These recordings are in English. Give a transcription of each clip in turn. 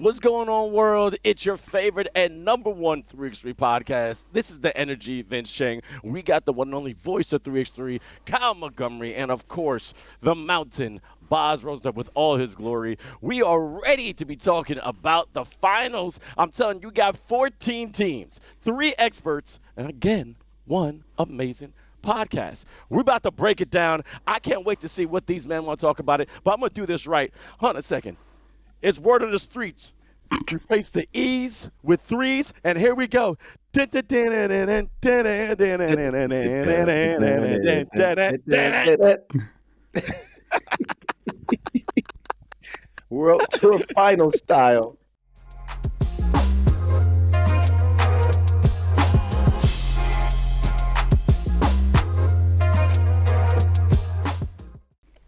What's going on, world? It's your favorite and number one 3x3 podcast. This is the Energy, Vince Chang. We got the one and only voice of 3x3, Kyle Montgomery, and of course, the Mountain, Boz rose up with all his glory. We are ready to be talking about the finals. I'm telling you, got 14 teams, 3 experts, and again, one amazing podcast. We're about to break it down. I can't wait to see what these men want to talk about it, but I'm going to do this right. Hold on a second. It's word on the streets. Replace the E's with threes, and here we go. World Tour final style.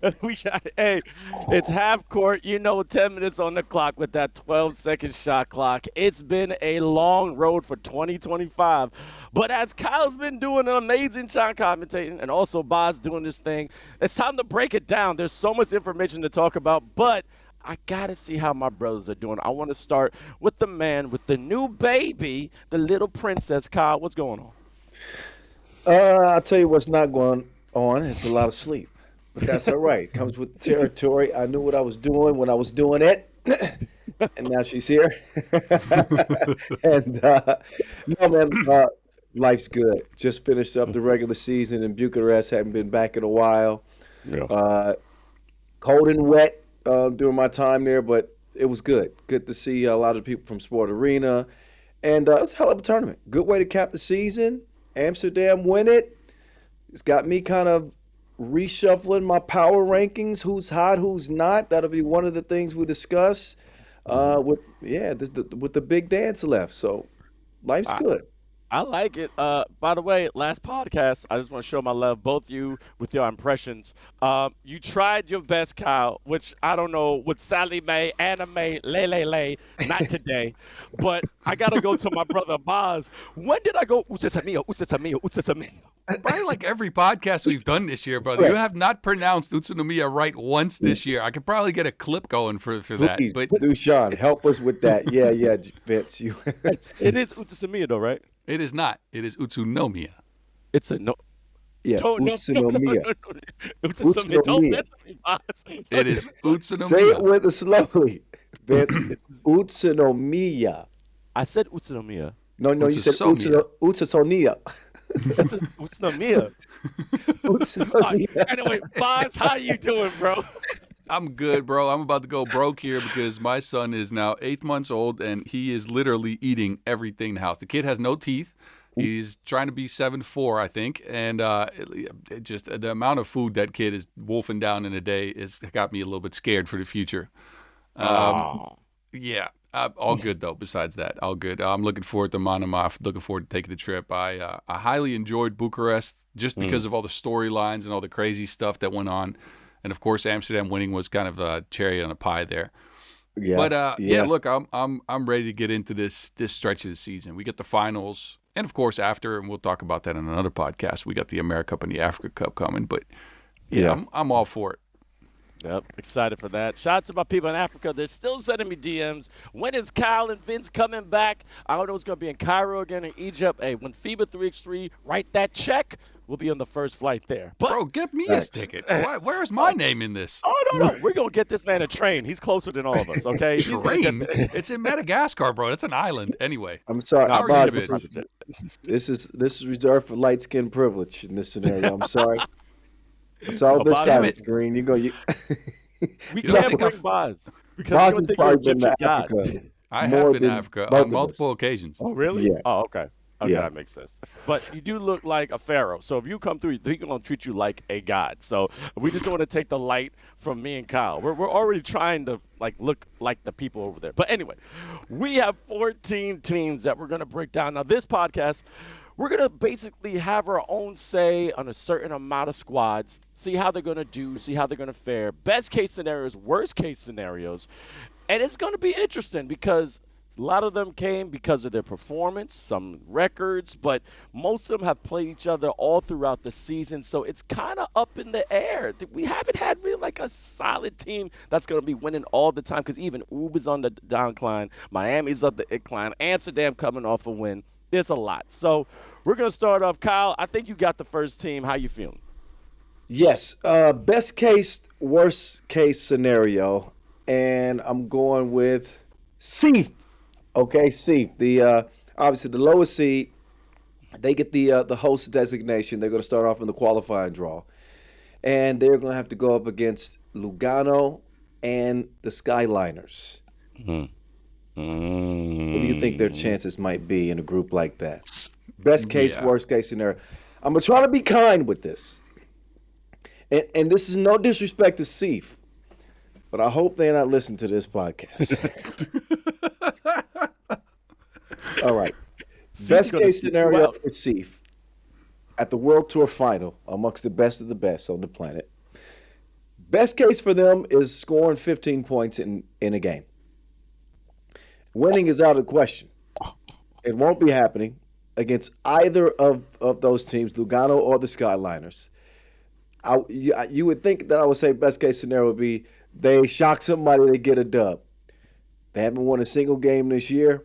It's half court. 10 minutes on the clock with that 12-second shot clock. It's been a long road for 2025. But as Kyle's been doing an amazing job commentating, and also Boz doing this thing, it's time to break it down. There's so much information to talk about, but I got to see how my brothers are doing. I want to start with the man with the new baby, the little princess. Kyle, what's going on? I'll tell you what's not going on. It's a lot of sleep. But that's all right. It comes with the territory. I knew what I was doing when I was doing it. And now she's here. And no, man, life's good. Just finished up the regular season in Bucharest. Hadn't been back in a while. Yeah. Cold and wet during my time there, but it was good. Good to see a lot of people from Sport Arena. And it was a hell of a tournament. Good way to cap the season. Amsterdam win it. It's got me kind of reshuffling my power rankings, who's hot, who's not. That'll be one of the things we discuss with the big dance left. So life's good. I like it. By the way, last podcast, I just want to show my love, both you with your impressions. You tried your best, Kyle, which I don't know, with Sally Mae, anime, lay, not today. But I got to go to my brother Boz. When did I go? Utsasamio. Probably like every podcast we've done this year, brother. You have not pronounced Utsunomiya right once this year. I could probably get a clip going for that. Please, but Dushan, help us with that. Yeah, Vince. It is Utsunomiya, though, right? It is not. It is Utsunomiya. It's a no. Yeah, Utsunomiya. Utsunomiya. It is Utsunomiya. Say it with us slowly, Vince. It's Utsunomiya. I said Utsunomiya. No, you said Utsunomiya. That's Utsunomiya. Anyway, Boz, how you doing, bro? I'm good, bro. I'm about to go broke here because my son is now 8 months old and he is literally eating everything in the house. The kid has no teeth. He's trying to be 7'4", I think, and just the amount of food that kid is wolfing down in a day has got me a little bit scared for the future. Yeah. All good, though, besides that. All good. I'm looking forward to Manama. Looking forward to taking the trip. I highly enjoyed Bucharest just because of all the storylines and all the crazy stuff that went on. And, of course, Amsterdam winning was kind of a cherry on a pie there. Yeah. But, look, I'm ready to get into this stretch of the season. We get the finals. And, of course, after, and we'll talk about that in another podcast, we got the America Cup and the Africa Cup coming. But, I'm all for it. Yep, excited for that. Shout out to my people in Africa. They're still sending me DMs. When is Kyle and Vince coming back? I don't know it's going to be in Cairo again or Egypt. Hey, when FIBA 3x3 write that check, we'll be on the first flight there. But, bro, get me a ticket. Where's my name in this? Oh, no. We're going to get this man a train. He's closer than all of us, okay? Train? It's in Madagascar, bro. That's an island. Anyway. I'm sorry. This is reserved for light-skinned privilege in this scenario. I'm sorry. It's all this silence, Green. We can't bring Boz. Boz has probably been to Africa. I have been to Africa on multiple occasions. Oh, really? Yeah. Oh, okay. Okay, that makes sense. But you do look like a pharaoh. So if you come through, he's going to treat you like a god. So we just want to take the light from me and Kyle. We're already trying to look like the people over there. But anyway, we have 14 teams that we're going to break down. Now, this podcast, we're going to basically have our own say on a certain amount of squads, see how they're going to do, see how they're going to fare. Best case scenarios, worst case scenarios. And it's going to be interesting because A lot of them came because of their performance, some records, but most of them have played each other all throughout the season. So it's kind of up in the air. We haven't had really like a solid team that's going to be winning all the time because even Ub is on the downcline. Miami's up the incline. Amsterdam coming off a win. There's a lot. So we're going to start off. Kyle, I think you got the first team. How you feeling? Yes. Best case, worst case scenario. And I'm going with Seef. Okay, Seef. The obviously the lowest seed. They get the host designation. They're going to start off in the qualifying draw. And they're going to have to go up against Lugano and the Skyliners. What do you think their chances might be in a group like that? Best case, worst case scenario. I'm going to try to be kind with this. And this is no disrespect to Seef, but I hope they're not listening to this podcast. All right. Best case scenario for Seef at the World Tour final amongst the best of the best on the planet. Best case for them is scoring 15 points in a game. Winning is out of the question. It won't be happening against either of those teams, Lugano or the Skyliners. You would think that I would say best case scenario would be they shock somebody to get a dub. They haven't won a single game this year.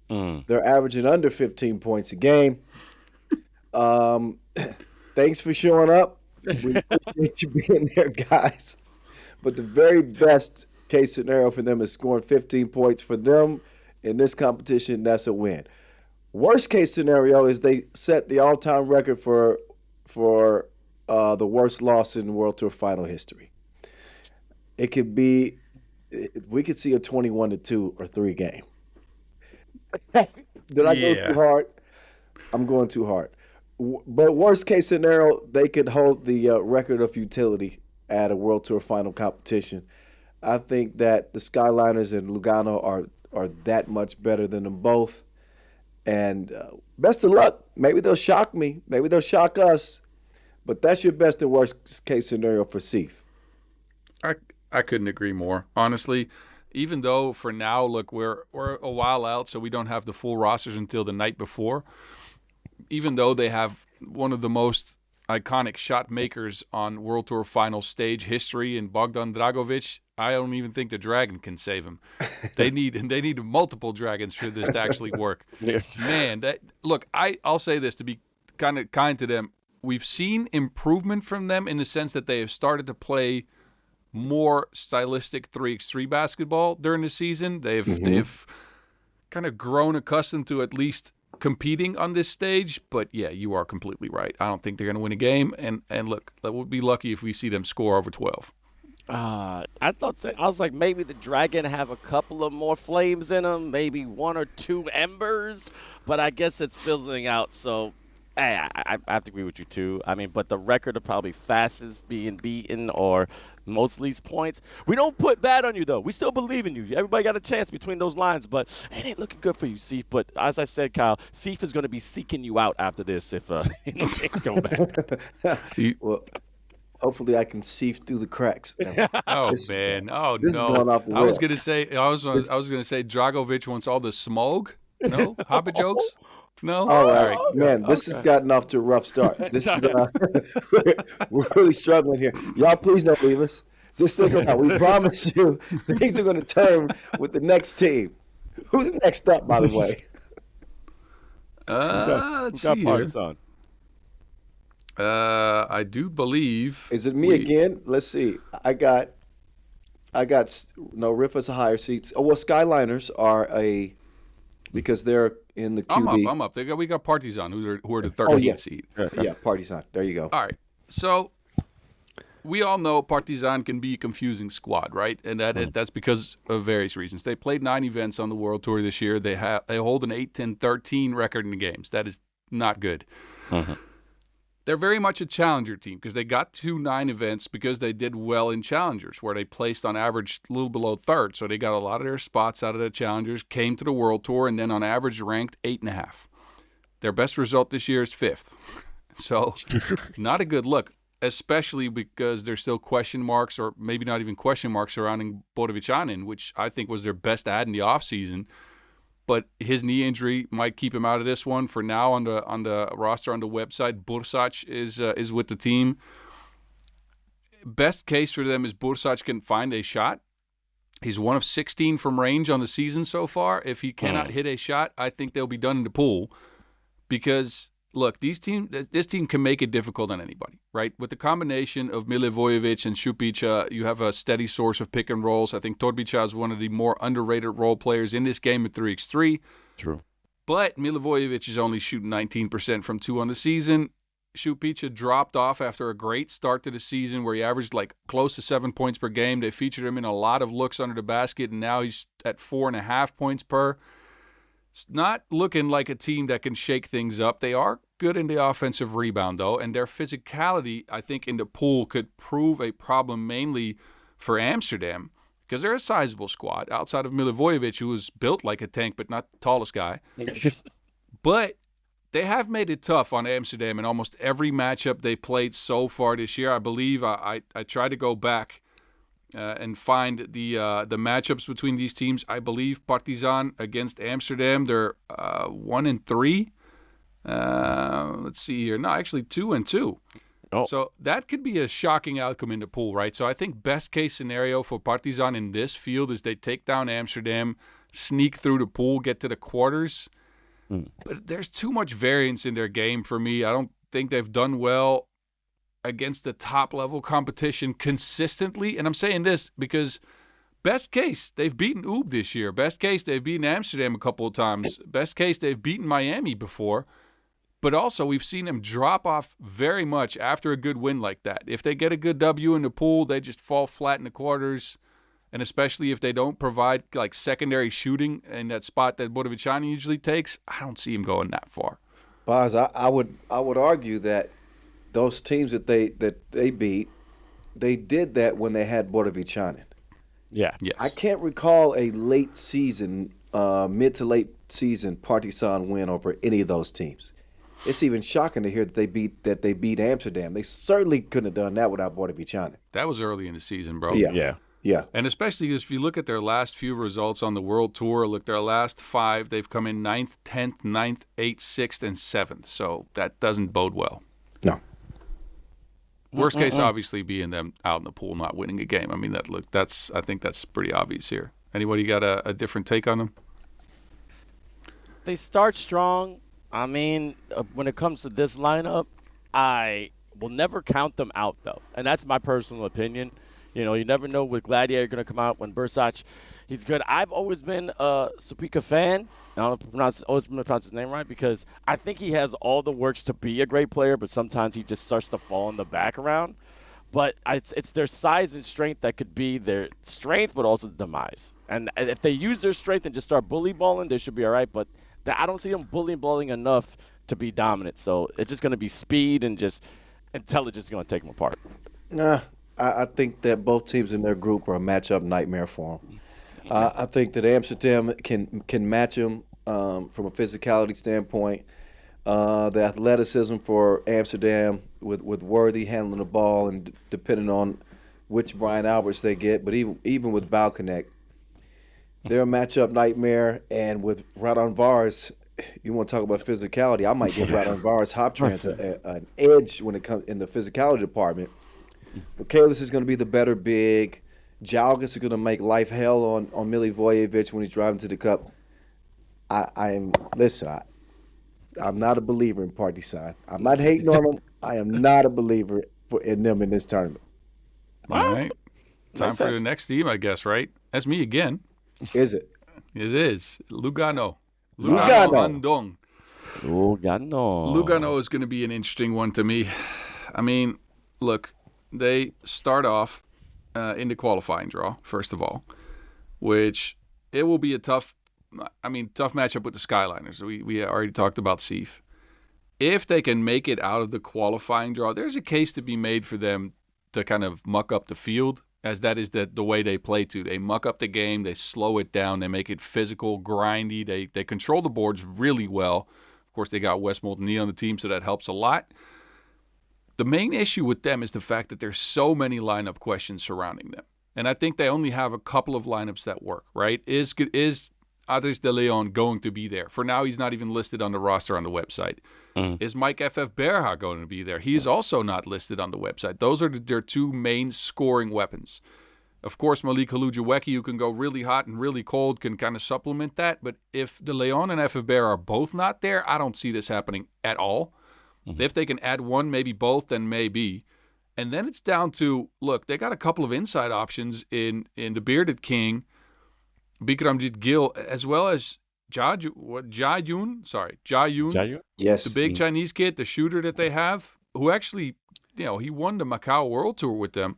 They're averaging under 15 points a game. Thanks for showing up. We appreciate you being there, guys. But the very best case scenario for them is scoring 15 points for them in this competition. That's a win. Worst case scenario is they set the all-time record for the worst loss in World Tour final history. It could be, we could see a 21-2 or 3 game. Did I go too hard? I'm going too hard. But worst case scenario, they could hold the record of futility at a World Tour final competition. I think that the Skyliners and Lugano are that much better than them both. And best of luck. Maybe they'll shock me. Maybe they'll shock us. But that's your best and worst case scenario for Seef. I couldn't agree more. Honestly, even though for now, look, we're a while out, so we don't have the full rosters until the night before. Even though they have one of the most iconic shot makers on World Tour final stage history in Bogdan Dragovic, I don't even think the Dragon can save him. They need multiple Dragons for this to actually work. Man, I'll say this to be kind of kind to them. We've seen improvement from them in the sense that they have started to play more stylistic 3x3 basketball during the season. They've kind of grown accustomed to at least competing on this stage. But yeah, you are completely right. I don't think they're going to win a game. And look, we'll be lucky if we see them score over 12. I was like, maybe the Dragon have a couple of more flames in them, maybe 1 or 2 embers, but I guess it's fizzling out. So I have to agree with you too. I mean, but the record of probably fastest being beaten or most least points. We don't put bad on you though. We still believe in you. Everybody got a chance between those lines, but it ain't looking good for you, Seef. But as I said, Kyle, Seef is going to be seeking you out after this if things go bad. Well, hopefully I can Seef through the cracks. Oh man! Oh no! I was gonna say Dragovic wants all the smoke. No Hobby jokes. No. All right, man. This has gotten off to a rough start. This is we're really struggling here. Y'all, please don't leave us. Just think about it. We promise you things are going to turn with the next team. Who's next up, by the way? Let's see Partizan. I do believe. Is it me again? Let's see. I got. No, Riffa's a higher seat. Oh well, Skyliners are because they're in the QB. I'm up. We got Partizan, who are the 13th seed. Yeah, Partizan. There you go. All right. So we all know Partizan can be a confusing squad, right? And that's because of various reasons. They played 9 events on the World Tour this year. They hold an 8-10-13 record in the games. That is not good. They're very much a challenger team because they got to 9 events because they did well in challengers, where they placed on average a little below third. So they got a lot of their spots out of the challengers, came to the World Tour, and then on average ranked 8.5. Their best result this year is 5th. So not a good look, especially because there's still question marks, or maybe not even question marks, surrounding Borovicanin, which I think was their best ad in the offseason. but his knee injury might keep him out of this one. For now, on the roster on the website, Bursac is with the team. Best case for them is Bursac can find a shot. He's 1 of 16 from range on the season so far. If he cannot hit a shot, I think they'll be done in the pool. Because, look, this team can make it difficult on anybody, right? With the combination of Milivojevic and Šupića, you have a steady source of pick and rolls. I think Torbica is one of the more underrated role players in this game at 3x3. True. But Milivojevic is only shooting 19% from 2 on the season. Šupića dropped off after a great start to the season where he averaged like close to 7 points per game. They featured him in a lot of looks under the basket, and now he's at 4.5 points per. It's not looking like a team that can shake things up. They are good in the offensive rebound, though, and their physicality, I think, in the pool could prove a problem mainly for Amsterdam because they're a sizable squad outside of Milivojevic, who is built like a tank but not the tallest guy. But they have made it tough on Amsterdam in almost every matchup they played so far this year. I believe I tried to go back and find the matchups between these teams. I believe Partizan against Amsterdam, they're 1-3. Let's see here. No, actually 2-2. Oh. So that could be a shocking outcome in the pool, right? So I think best case scenario for Partizan in this field is they take down Amsterdam, sneak through the pool, get to the quarters. But there's too much variance in their game for me. I don't think they've done well against the top-level competition consistently. And I'm saying this because best case, they've beaten Oob this year. Best case, they've beaten Amsterdam a couple of times. Best case, they've beaten Miami before. But also, we've seen them drop off very much after a good win like that. If they get a good W in the pool, they just fall flat in the quarters. And especially if they don't provide like secondary shooting in that spot that Bodoviciani usually takes, I don't see him going that far. Boz, I would argue that those teams that they beat, they did that when they had Bodoviciani. Yeah. Yes. I can't recall a late season, mid to late season Partizan win over any of those teams. It's even shocking to hear that they beat Amsterdam. They certainly couldn't have done that without Bodoviciani. That was early in the season, bro. Yeah. And especially if you look at their last few results on the World Tour, look, their last 5, they've come in 9th, 10th, 9th, 8th, 6th, and 7th. So that doesn't bode well. No. Worst case, obviously, being them out in the pool not winning a game. I mean, I think that's pretty obvious here. Anybody got a different take on them? They start strong. I mean, when it comes to this lineup, I will never count them out, though. And that's my personal opinion. You know, you never know with Gladiator going to come out when Bursac, he's good. I've always been a Šupića fan. I don't know if always pronounce his name right because I think he has all the works to be a great player, but sometimes he just starts to fall in the background. But it's their size and strength that could be their strength, but also demise. And if they use their strength and just start bully balling, they should be all right. But I don't see them bully balling enough to be dominant. So it's just going to be speed and just intelligence going to take them apart. Nah. I think that both teams in their group are a matchup nightmare for them. I think that Amsterdam can match them from a physicality standpoint. The athleticism for Amsterdam with Worthy handling the ball and depending on which Brian Alberts they get, but even with Balconnect, they're a matchup nightmare. And with Raudondvaris, you want to talk about physicality, I might give Raudondvaris Hoptrans an edge when it comes in the physicality department. Michaelis is going to be the better big. Jalgis is going to make life hell on Milivojevic when he's driving to the cup. I'm not a believer in Partizan. I'm not hating on them. I am not a believer in them in this tournament. All right. Time for the next team, I guess, right? That's me again. Is it? It is. Lugano. Lugano. Lugano is going to be an interesting one to me. I mean, look, they start off in the qualifying draw, first of all, which it will be a tough matchup with the Skyliners. We already talked about Seef. If they can make it out of the qualifying draw, there's a case to be made for them to kind of muck up the field, as that is the way they play to. They muck up the game, they slow it down, they make it physical, grindy, they control the boards really well. Of course, they got Wes Moultony on the team, so that helps a lot. The main issue with them is the fact that there's so many lineup questions surrounding them. And I think they only have a couple of lineups that work, right? Adris de Leon going to be there? For now, he's not even listed on the roster on the website. Is Mike FF Berha going to be there? He is also not listed on the website. Those are their two main scoring weapons. Of course, Malik Halujaweki, who can go really hot and really cold, can kind of supplement that. But if De Leon and FF Berha are both not there, I don't see this happening at all. If they can add one, maybe both, then maybe. And then it's down to, look, they got a couple of inside options in the Bearded King, Bikramjit Gill, as well as Jayun. Yes. The big Chinese kid, the shooter that they have, who actually, he won the Macau World Tour with them.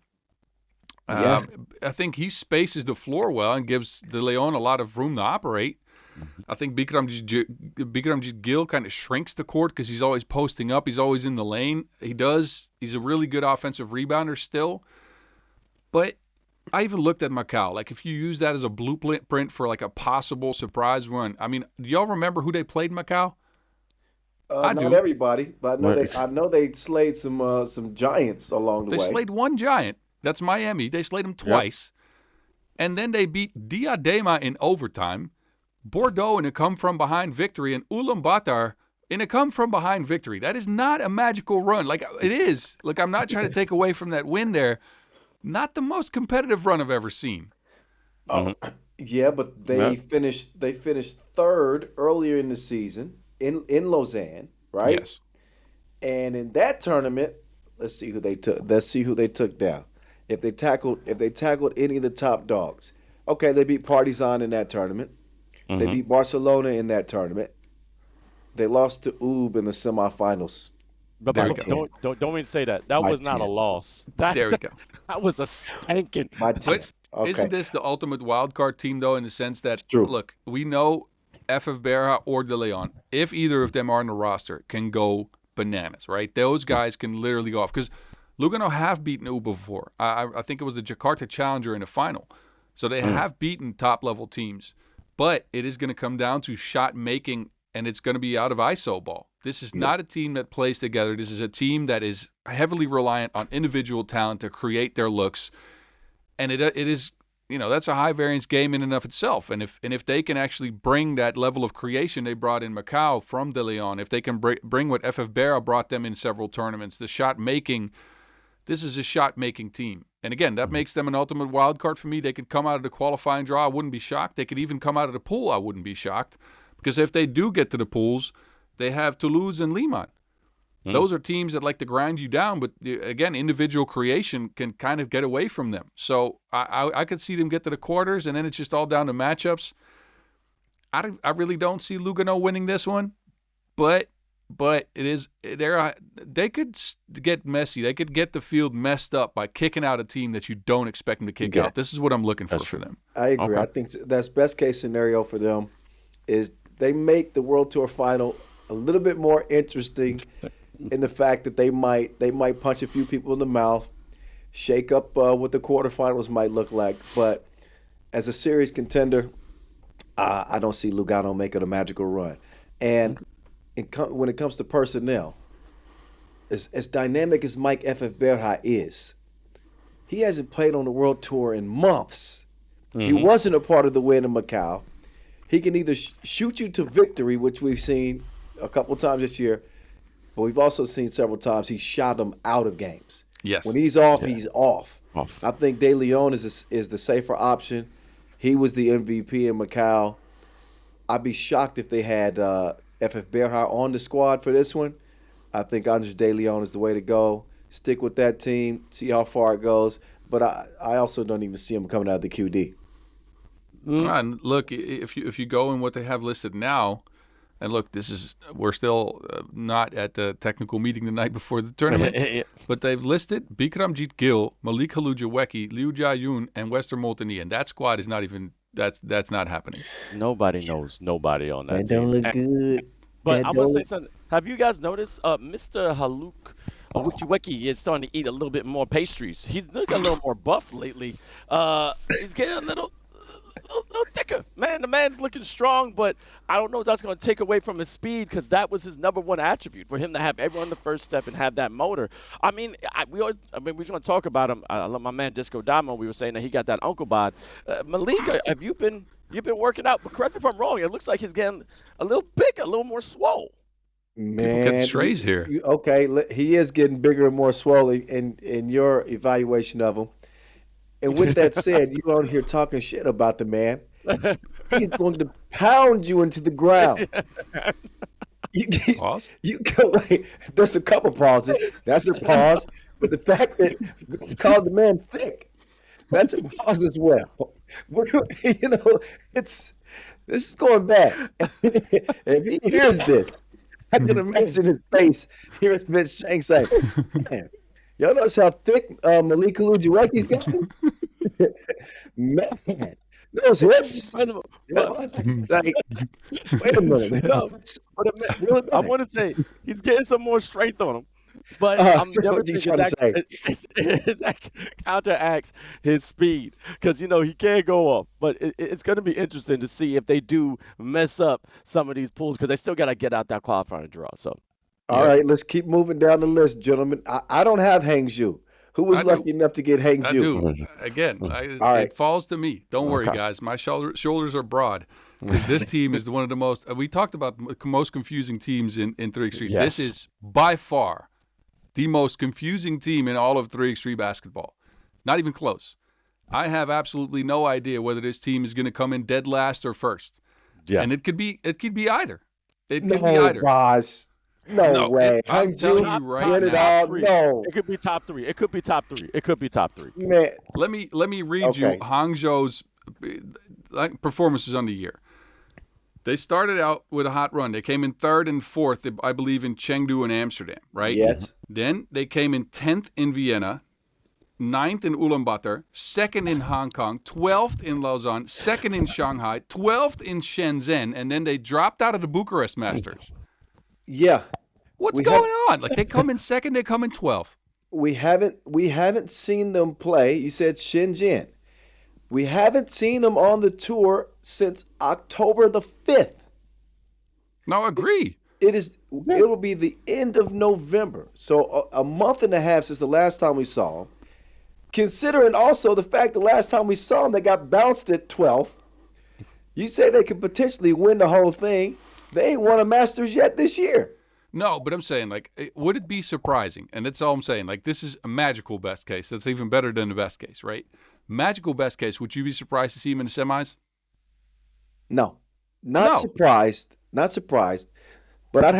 I think he spaces the floor well and gives De Leon a lot of room to operate. I think Bikramjit Gill kind of shrinks the court because he's always posting up. He's always in the lane. He's a really good offensive rebounder still. But I even looked at Macau. Like, if you use that as a blueprint for, like, a possible surprise run. I mean, do y'all remember who they played in Macau? Not everybody, but I know they slayed some giants along the way. They slayed one giant. That's Miami. They slayed them twice. Yep. And then they beat Diadema in overtime, Bordeaux in a come-from-behind victory, and Ulaanbaatar in a come-from-behind victory. That is not a magical run. Like, it is. Like, I'm not trying to take away from that win there. Not the most competitive run I've ever seen. Yeah, but they finished third earlier in the season in Lausanne, right? Yes. And in that tournament, let's see who they took down. If they tackled any of the top dogs. Okay, they beat Partizan in that tournament. They beat Barcelona in that tournament. They lost to UB in the semifinals. But don't even say that. That was not a loss. There we go. That was a spanking. Isn't this the ultimate wildcard team, though, in the sense that, true. Look, we know FF Berha or De Leon, if either of them are on the roster, can go bananas, right? Those guys can literally go off. Because Lugano have beaten UB before. I think it was the Jakarta Challenger in the final. So they have beaten top-level teams. But it is going to come down to shot making, and it's going to be out of ISO ball. This is not a team that plays together. This is a team that is heavily reliant on individual talent to create their looks. And it is, that's a high variance game in and of itself. And if they can actually bring that level of creation they brought in Macau from De Leon, if they can bring what FF Berha brought them in several tournaments, the shot making, this is a shot making team. And again, that makes them an ultimate wild card for me. They could come out of the qualifying draw, I wouldn't be shocked. They could even come out of the pool, I wouldn't be shocked. Because if they do get to the pools, they have Toulouse and Liman. Those are teams that like to grind you down, but again, individual creation can kind of get away from them. So I could see them get to the quarters, and then it's just all down to matchups. I really don't see Lugano winning this one, but it is they could get messy. They could get the field messed up by kicking out a team that you don't expect them to kick out. This is what I'm looking for them. I agree. Okay. I think that's best case scenario for them is they make the World Tour final a little bit more interesting in the fact that they might punch a few people in the mouth, shake up what the quarterfinals might look like. But as a series contender, I don't see Lugano making a magical run. And when it comes to personnel, as dynamic as Mike FF Berha is, he hasn't played on the World Tour in months. He wasn't a part of the win in Macau. He can either shoot you to victory, which we've seen a couple times this year, but we've also seen several times he shot them out of games. Yes. When he's off, he's off. I think De Leon is the safer option. He was the MVP in Macau. I'd be shocked if they had FF Berha on the squad for this one. I think Andres De Leon is the way to go. Stick with that team, see how far it goes. But I also don't even see him coming out of the QD. And look, if you go in what they have listed now, and look, we're still not at the technical meeting the night before the tournament, but they've listed Bikramjit Gill, Malik Halujaweki, Liu Jiayun, and Western Molteni, and that squad is not even that's not happening. Nobody knows nobody on that They team. don't look good. But I'm gonna say something. Have you guys noticed Mr. Haluk Wuchiweki is starting to eat a little bit more pastries? He's looking a little more buff lately. He's getting a little thicker. Man, the man's looking strong, but I don't know if that's going to take away from his speed because that was his number one attribute for him to have everyone the first step and have that motor. I mean, we're just going to talk about him. My man Disco Damo, we were saying that he got that uncle bod. Malika, have you been You've been working out, but correct me if I'm wrong. It looks like he's getting a little bigger, a little more swole. People get strays here. Okay, he is getting bigger and more swollen in your evaluation of him. And with that said, you on here talking shit about the man. He's going to pound you into the ground. Pause? You go, there's a couple pauses. That's a pause. But the fact that it's called the man thick, that's a pause as well. You know, this is going back. If he hears this, I can imagine his face hearing Vince Chang say, man, y'all notice how thick Malik Ulujiwaki's gotten? Man, those hips. Like, wait a minute. I want to say he's getting some more strength on him. But so never what you trying to say? that counteracts his speed because, he can't go up. But it's going to be interesting to see if they do mess up some of these pools because they still got to get out that qualifying draw. So, all right, let's keep moving down the list, gentlemen. I don't have Hangzhou. Who was lucky enough to get Hangzhou? I do. Again, it falls to me. Don't worry, guys. My shoulders are broad. Because this team is one of the most – we talked about the most confusing teams in 3x3. Yes. This is by far the most confusing team in all of 3x3 basketball. Not even close. I have absolutely no idea whether this team is going to come in dead last or first. Yeah. And it could be either. It could be either. Boss. No way. I'm telling you right now. No. It could be top three. It could be top three. Man. Let me read you Hangzhou's performances on the year. They started out with a hot run. They came in 3rd and 4th, I believe, in Chengdu and Amsterdam, right? Yes. Then they came in 10th in Vienna, 9th in Ulaanbaatar, 2nd in Hong Kong, 12th in Lausanne, 2nd in Shanghai, 12th in Shenzhen, and then they dropped out of the Bucharest Masters. Yeah. What's going on? Like, they come in 2nd, they come in 12th. We haven't seen them play. You said Shenzhen. We haven't seen them on the tour since October the 5th. No, I agree. It will be the end of November. So a month and a half since the last time we saw them. Considering also the fact the last time we saw them, they got bounced at 12th. You say they could potentially win the whole thing. They ain't won a Masters yet this year. No, but I'm saying, like, would it be surprising? And that's all I'm saying. Like, this is a magical best case. That's even better than the best case, right? Magical best case. Would you be surprised to see him in the semis? No, not surprised. Not surprised. But I'd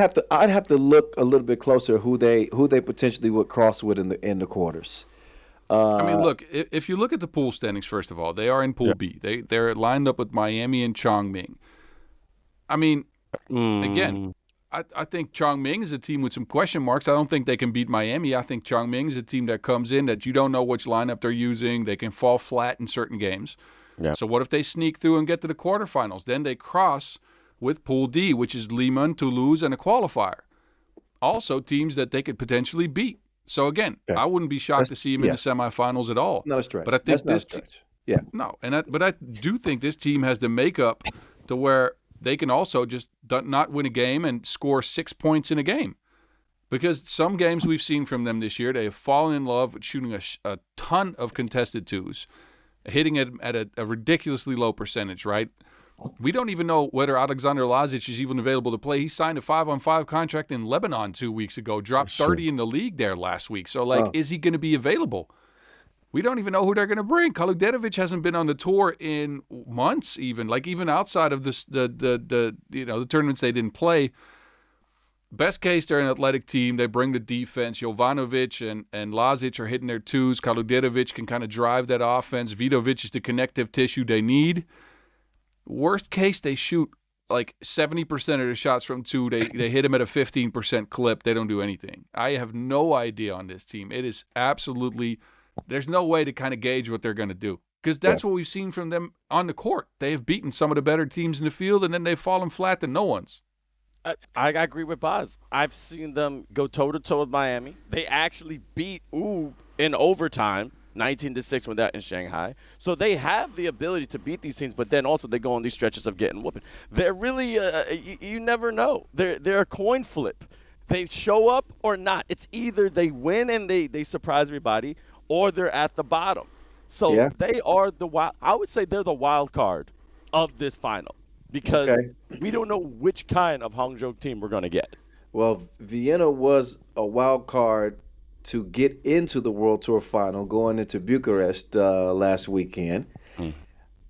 have to look a little bit closer who they potentially would cross with in the quarters. I mean, look, if you look at the pool standings, first of all, they are in Pool B. They're lined up with Miami and Chongming. I mean, again, I think Chongming is a team with some question marks. I don't think they can beat Miami. I think Chongming is a team that comes in that you don't know which lineup they're using. They can fall flat in certain games. Yeah. So what if they sneak through and get to the quarterfinals? Then they cross with Pool D, which is Liman, Toulouse, and a qualifier. Also teams that they could potentially beat. So again, I wouldn't be shocked to see him in the semifinals at all. It's not a stretch. But I think this stretch. But I do think this team has the makeup to where they can also just not win a game and score 6 points in a game. Because some games we've seen from them this year, they have fallen in love with shooting a ton of contested twos, hitting it at a ridiculously low percentage, right? We don't even know whether Alexander Lazic is even available to play. He signed a 5-on-5 contract in Lebanon 2 weeks ago, dropped 30 in the league there last week. So, is he going to be available? We don't even know who they're going to bring. Kaludetovic hasn't been on the tour in months, even outside of the tournaments they didn't play. Best case, they're an athletic team. They bring the defense. Jovanovic and Lazic are hitting their twos. Kaludetovic can kind of drive that offense. Vidovic is the connective tissue they need. Worst case, they shoot like 70% of the shots from two. They hit them at a 15% clip. They don't do anything. I have no idea on this team. It is absolutely... There's no way to kind of gauge what they're going to do because that's what we've seen from them on the court. They have beaten some of the better teams in the field, and then they've fallen flat to no one's. I agree with Boz. I've seen them go toe-to-toe with Miami. They actually beat in overtime, 19-6 when that in Shanghai. So they have the ability to beat these teams, but then also they go on these stretches of getting whooping. They're really, you never know. They're a coin flip. They show up or not. It's either they win and they surprise everybody, or they're at the bottom. So they are I would say they're the wild card of this final because Okay. we don't know which kind of Hangzhou team we're going to get. Well, Vienna was a wild card to get into the World Tour final going into Bucharest last weekend. Hmm.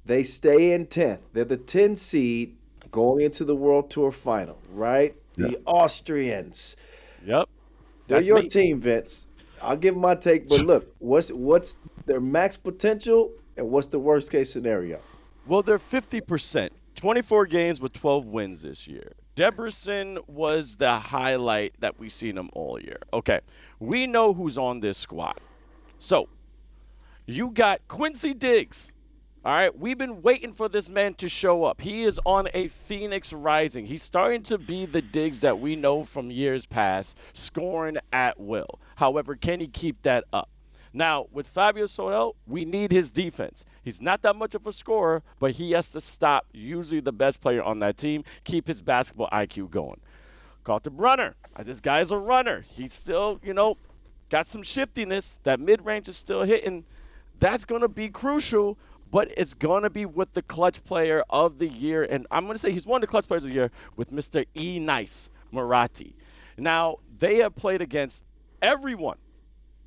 They stay in 10th. They're the 10 seed going into the World Tour final, right? Yeah. The Austrians. Yep. They're That's your me. team, Vince. I'll give my take, but look, what's their max potential and what's the worst case scenario? Well, they're 50%, 24 games with 12 wins this year. Debrecen was the highlight that we've seen them all year. Okay, we know who's on this squad. So, you got Quincy Diggs. All right, we've been waiting for this man to show up. He is on a Phoenix Rising. He's starting to be the Diggs that we know from years past, scoring at will. However, can he keep that up? Now, with Fabio Sorel, we need his defense. He's not that much of a scorer, but he has to stop usually the best player on that team, keep his basketball IQ going. Carter Brunner, this guy's a runner. He's still, got some shiftiness. That mid-range is still hitting. That's going to be crucial, but it's going to be with the clutch player of the year. And I'm going to say he's one of the clutch players of the year with Mr. Nice Marathi. Now, they have played against everyone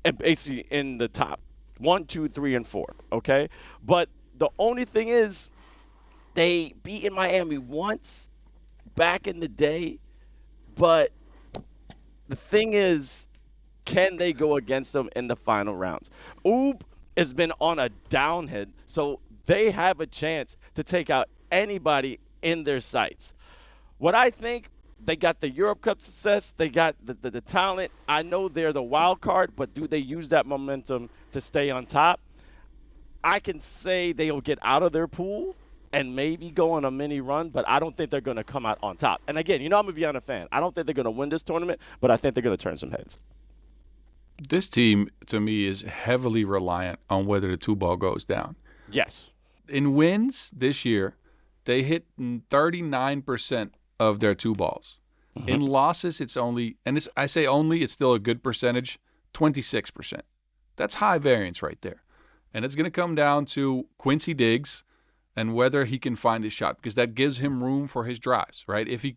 and basically in the top 1, 2, 3, and 4. Okay, but the only thing is, they beat in Miami once back in the day. But the thing is, can they go against them in the final rounds? Oob has been on a downhead, so they have a chance to take out anybody in their sights. What I think, they got the Europe Cup success. They got the talent. I know they're the wild card, but do they use that momentum to stay on top? I can say they'll get out of their pool and maybe go on a mini run, but I don't think they're going to come out on top. And again, I'm a Vienna fan. I don't think they're going to win this tournament, but I think they're going to turn some heads. This team, to me, is heavily reliant on whether the two ball goes down. Yes. In wins this year, they hit 39% of their two balls. Mm-hmm. In losses, it's only, and I say only, it's still a good percentage, 26%. That's high variance right there. And it's going to come down to Quincy Diggs and whether he can find his shot, because that gives him room for his drives, right? If he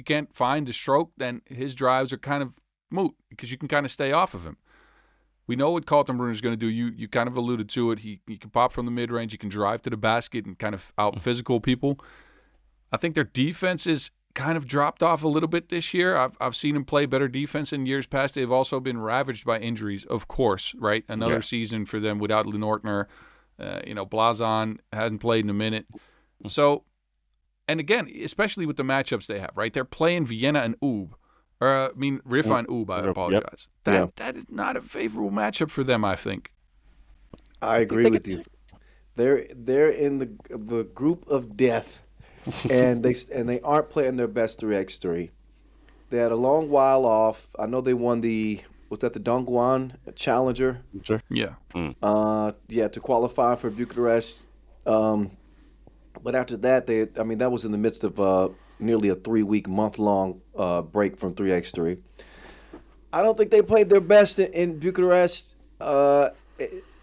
can't find the stroke, then his drives are kind of moot because you can kind of stay off of him. We know what Carlton Brunner is going to do. You kind of alluded to it. He can pop from the mid-range. He can drive to the basket and kind of out-physical people. I think their defense is kind of dropped off a little bit this year. I've seen them play better defense in years past. They've also been ravaged by injuries, of course, right? Another season for them without Lenortner. Blazon hasn't played in a minute. So, and again, especially with the matchups they have, right? They're playing Vienna and Ub. Riffa and Ub, I apologize. Yep. That is not a favorable matchup for them, I think. I agree with you. They're in the group of death, and they aren't playing their best 3x3. They had a long while off. I know they won the Dongguan Challenger? Sure. Yeah. To qualify for Bucharest. But after that, that was in the midst of nearly a 3-week, month-long break from 3x3. I don't think they played their best in Bucharest, and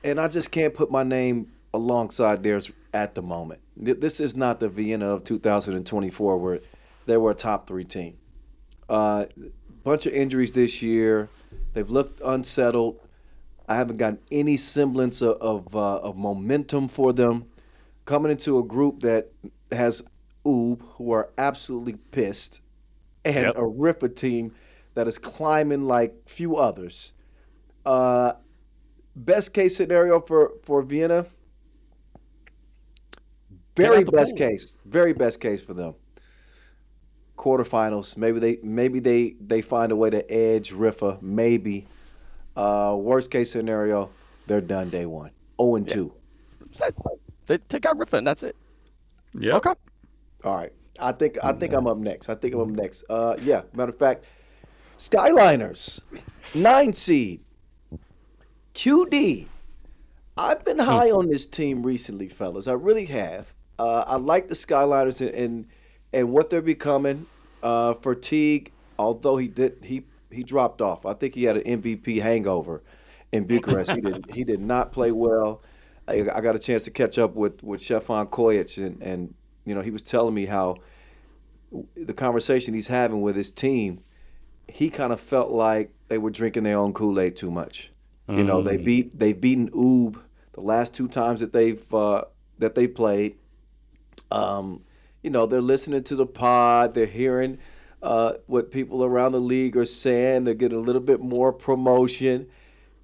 I just can't put my name alongside theirs at the moment. This is not the Vienna of 2024 where they were a top 3 team. Bunch of injuries this year. They've looked unsettled. I haven't gotten any semblance of momentum for them. Coming into a group that has Ub, who are absolutely pissed, and a Riffa team that is climbing like few others. Best case scenario for Vienna, very best case for them. Quarterfinals, maybe they find a way to edge Riffa, maybe. Worst case scenario, they're done day one, 0-2. They take out Riffa and that's it. Yeah. Okay. All right. I think I'm up next. Matter of fact, Skyliners, 9 seed. QD. I've been high on this team recently, fellas. I really have. I like the Skyliners and what they're becoming. For Teague, although he dropped off. I think he had an MVP hangover in Bucharest. He did not play well. I got a chance to catch up with Stefan Kojic, and he was telling me how the conversation he's having with his team, he kind of felt like they were drinking their own Kool-Aid too much. They've beaten Oob the last 2 times that they played. They're listening to the pod, they're hearing what people around the league are saying, they're getting a little bit more promotion,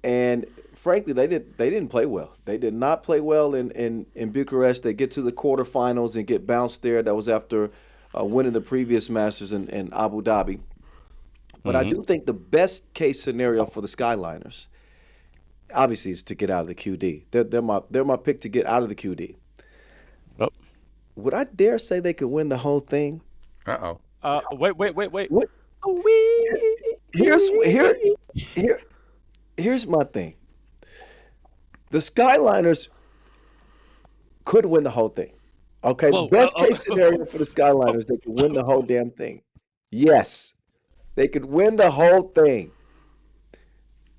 and frankly, they didn't play well. They did not play well in Bucharest. They get to the quarterfinals and get bounced there. That was after winning the previous Masters in Abu Dhabi. But I do think the best case scenario for the Skyliners, obviously, is to get out of the QD. They're my pick to get out of the QD. Oh. Would I dare say they could win the whole thing? Uh-oh. Wait. What? Here's my thing. The Skyliners could win the whole thing. Okay, the best case scenario for the Skyliners, they could win the whole damn thing. Yes, they could win the whole thing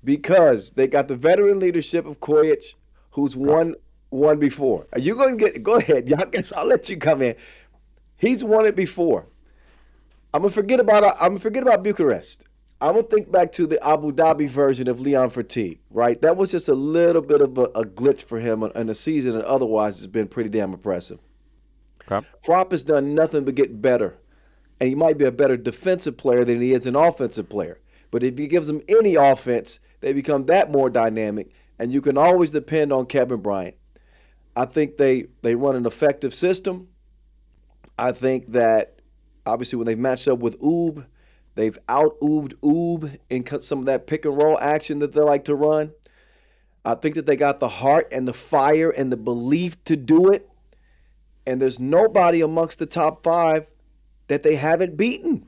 because they got the veteran leadership of Kojic, who's won before. Are you going to go ahead? I'll let you come in. He's won it before. I'm gonna forget about Bucharest. I'm gonna think back to the Abu Dhabi version of Leon Fertigue, right? That was just a little bit of a glitch for him in a season, and otherwise it's been pretty damn impressive. Okay. Prop has done nothing but get better, and he might be a better defensive player than he is an offensive player. But if he gives them any offense, they become that more dynamic, and you can always depend on Kevin Bryant. I think they run an effective system. I think that obviously when they've matched up with Oob, they've out-Oobed Oob in some of that pick-and-roll action that they like to run. I think that they got the heart and the fire and the belief to do it. And there's nobody amongst the top 5 that they haven't beaten.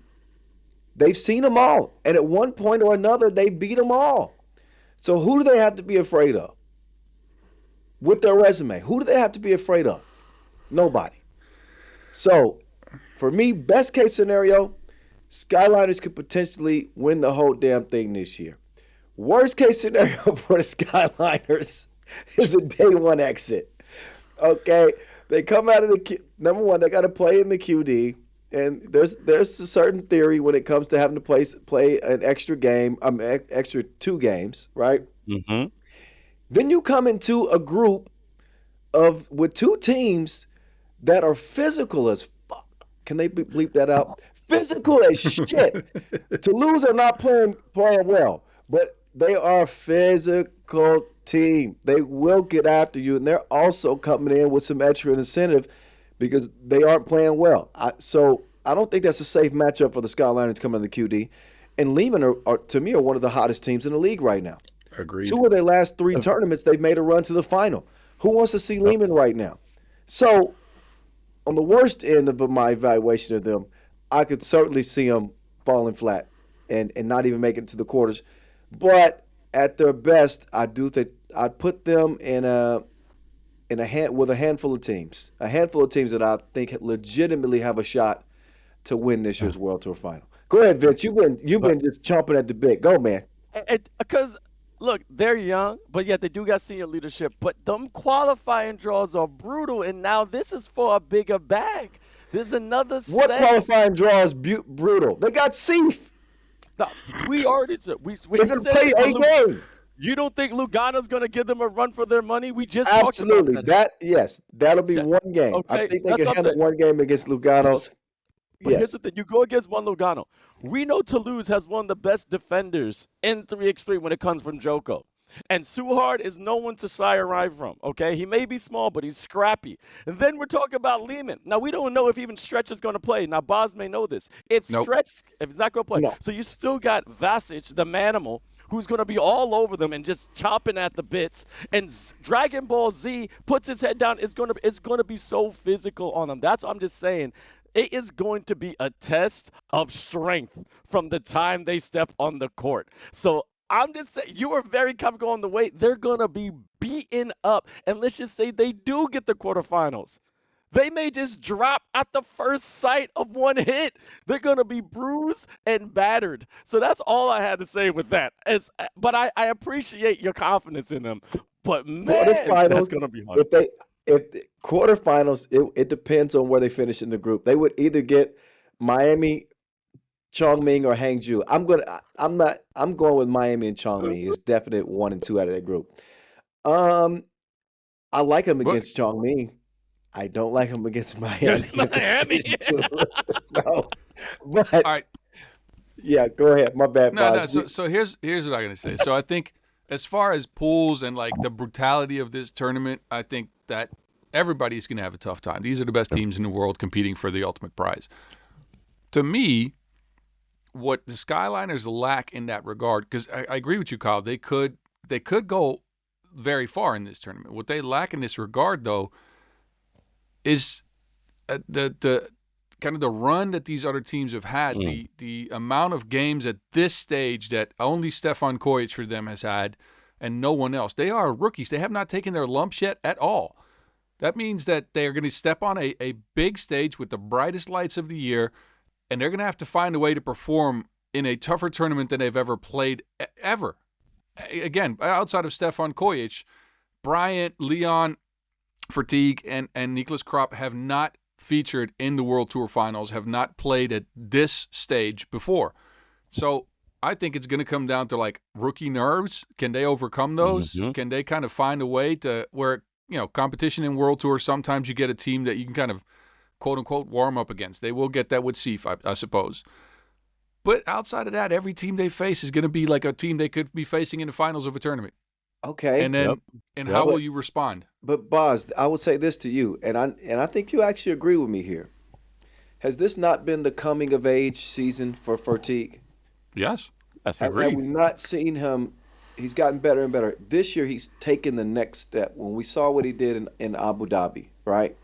They've seen them all. And at one point or another, they beat them all. So who do they have to be afraid of? With their resume, who do they have to be afraid of? Nobody. So for me, best case scenario, Skyliners could potentially win the whole damn thing this year. Worst case scenario for the Skyliners is a day 1 exit. Okay, they come out of number 1. They got to play in the QD, and there's a certain theory when it comes to having to play an extra game, extra 2 games, right? Mm-hmm. Then you come into a group with 2 teams that are physical as fuck. Can they bleep that out? Physical as shit. Toulouse are not playing well, but they are a physical team. They will get after you, and they're also coming in with some extra incentive because they aren't playing well. So I don't think that's a safe matchup for the Skyliners coming in the QD. And Liman are to me, one of the hottest teams in the league right now. Agreed. 2 of their last 3 tournaments, they've made a run to the final. Who wants to see Liman right now? So on the worst end of my evaluation of them, I could certainly see them falling flat and not even making it to the quarters. But at their best, I do think I'd put them with a handful of teams. A handful of teams that I think legitimately have a shot to win this year's World Tour final. Go ahead, Vince. You've been just chomping at the bit. Go, man. Because look, they're young, but yet they do got senior leadership. But them qualifying draws are brutal, and now this is for a bigger bag. There's another What sense. qualifying draw is brutal? They got Seef. No, we already said They're going to play a game. You don't think Lugano's going to give them a run for their money? We just absolutely talked about that. Yes, that'll be one game. Okay, I think they can handle one game against Lugano. But here's the thing: you go against one Lugano. We know Toulouse has one of the best defenders in 3x3 when it comes from Joko. And Suhard is no one to shy away from, okay? He may be small, but he's scrappy. And then we're talking about Liman. Now, we don't know if even Stretch is going to play. Now, Boz may know this. If he's not going to play. No. So you still got Vasic, the Manimal, who's going to be all over them and just chopping at the bits. And Dragon Ball Z puts his head down. It's going to be so physical on them. That's what I'm just saying. It is going to be a test of strength from the time they step on the court. So I'm just saying, you are very comfortable on the way. They're going to be beaten up. And let's just say they do get the quarterfinals. They may just drop at the first sight of one hit. They're going to be bruised and battered. So that's all I had to say with that. But I appreciate your confidence in them. But man, quarterfinals, that's gonna be hard. if the quarterfinals, it depends on where they finish in the group. They would either get Miami, Chongming, or Hangzhou. I'm going with Miami and Chongming. It's definite 1 and 2 out of that group. I like them But against Chongming. I don't like them against Miami. Miami. So, but all right, yeah, go ahead. My bad, no. Boz. So here's what I'm gonna say. So I think as far as pools and like the brutality of this tournament, I think that everybody's gonna have a tough time. These are the best teams in the world competing for the ultimate prize. To me, what the Skyliners lack in that regard, because I agree with you, Kyle, they could go very far in this tournament. What they lack in this regard, though, is the kind of the run that these other teams have had, the amount of games at this stage that only Stefan Kojic for them has had and no one else. They are rookies. They have not taken their lumps yet at all. That means that they are going to step on a big stage with the brightest lights of the year, and they're going to have to find a way to perform in a tougher tournament than they've ever played, ever. Again, outside of Stefan Kojic, Bryant, Leon, Fatigue, and Niklas Kropp have not featured in the World Tour Finals, have not played at this stage before. So I think it's going to come down to like rookie nerves. Can they overcome those? Mm-hmm. Can they kind of find a way to where, competition in World Tour, sometimes you get a team that you can kind of quote unquote warm up against. They will get that with Seef, I suppose. But outside of that, every team they face is going to be like a team they could be facing in the finals of a tournament. Okay. And then, how will you respond? But Boz, I would say this to you, and I think you actually agree with me here. Has this not been the coming of age season for Fatigue? Yes, Have we not seen him? He's gotten better and better. This year, he's taken the next step. When we saw what he did in Abu Dhabi, right?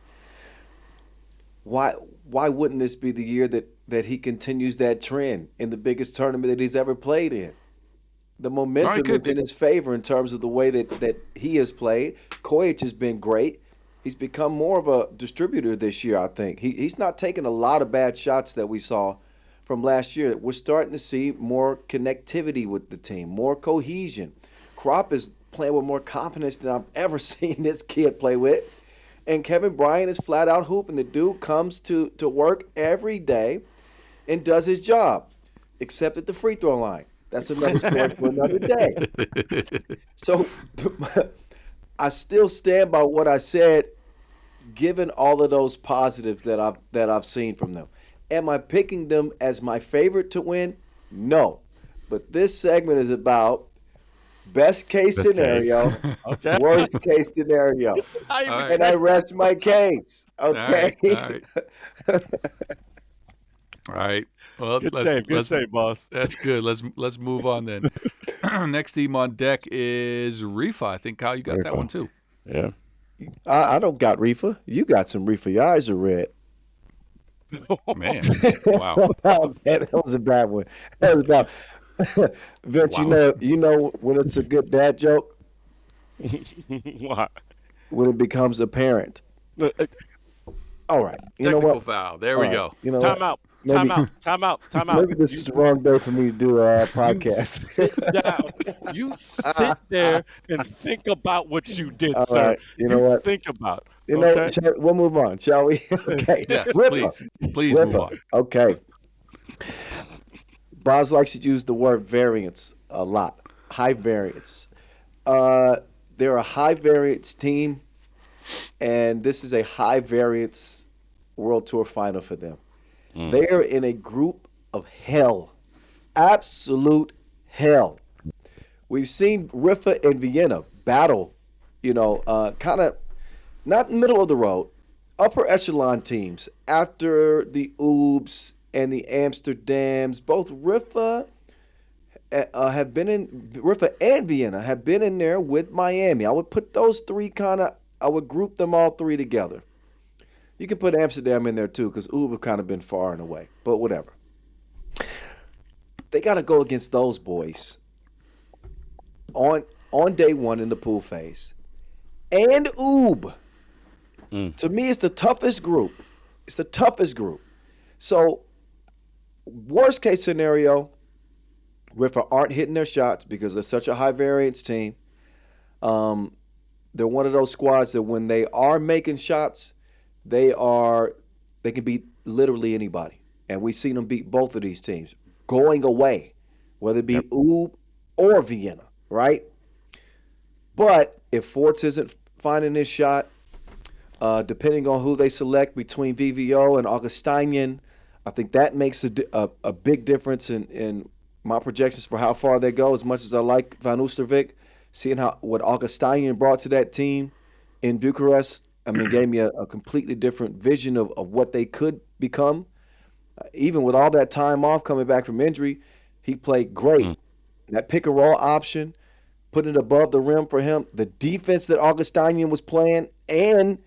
Why wouldn't this be the year that he continues that trend in the biggest tournament that he's ever played in? The momentum is in his favor in terms of the way that he has played. Kojic has been great. He's become more of a distributor this year, I think. He's not taking a lot of bad shots that we saw from last year. We're starting to see more connectivity with the team, more cohesion. Kropp is playing with more confidence than I've ever seen this kid play with. And Kevin Bryant is flat out hooping. The dude comes to work every day and does his job, except at the free throw line. That's another story for another day. So I still stand by what I said, given all of those positives that I've seen from them. Am I picking them as my favorite to win? No. But this segment is about best case scenario, Okay. worst case scenario. And I rest my case. Okay. All right. Well, Good save, boss. That's good. Let's move on then. Next team on deck is Riffa. I think, Kyle, you got that one too. Yeah. I don't got Riffa. You got some Riffa. Your eyes are red. Man. Wow. That was a bad one. That was bad. Vince, Wow. you know when it's a good dad joke? What? When it becomes apparent. All right. You know Technical what? foul. There we go. You know Time what? out. Time out. Maybe this is the wrong day for me to do a podcast. Sit down. You sit there and think about what you did, All sir. right. You know what? Think about. You know, we'll move on, shall we? Okay. Yes, Riffa. please move on. Okay. Boz likes to use the word variance a lot. High variance. They're a high variance team, and this is a high variance World Tour final for them. They are in a group of hell. Absolute hell. We've seen Riffa and Vienna battle, kind of not middle of the road, upper echelon teams after the Oobs and the Amsterdams. Both Riffa and Vienna have been in there with Miami. I would put those three I would group them all three together. You can put Amsterdam in there too, because Oob have kind of been far and away, but whatever. They got to go against those boys on day one in the pool phase. And Oob. To me, it's the toughest group. It's the toughest group. So, worst case scenario, Riffa aren't hitting their shots because they're such a high variance team. they're one of those squads that when they are making shots, they can beat literally anybody. And we've seen them beat both of these teams going away, whether it be Ub or Vienna, right? But if Forts isn't finding his shot, depending on who they select between VVO and Augustinian, I think that makes a big difference in my projections for how far they go. As much as I like Van Oosterwijk, seeing what Augustinian brought to that team in Bucharest, I mean, gave me a completely different vision of what they could become. Even with all that time off coming back from injury, he played great. That pick and roll option, putting it above the rim for him, the defense that Augustinian was playing, and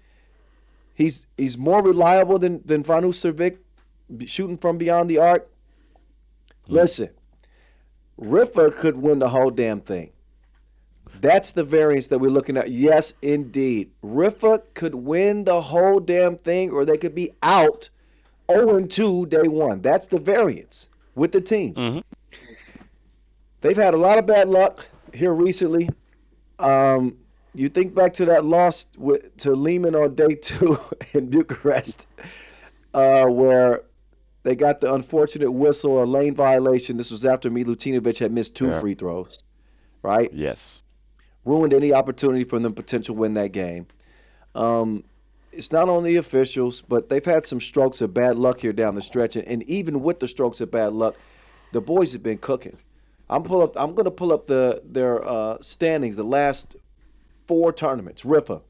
he's more reliable than Van Oosterwijk, shooting from beyond the arc. Listen, Riffa could win the whole damn thing. That's the variance that we're looking at. Yes, indeed. Riffa could win the whole damn thing, or they could be out 0-2 day one. That's the variance with the team. They've had a lot of bad luck here recently. You think back to that loss to Liman on day 2 in Bucharest, where they got the unfortunate whistle, a lane violation. This was after Milutinovic had missed 2 free throws, right? Yes. Ruined any opportunity for them to potentially win that game. It's not only officials, but they've had some strokes of bad luck here down the stretch. And even with the strokes of bad luck, the boys have been cooking. I'm going to pull up their standings, the last 4 tournaments. Riffa,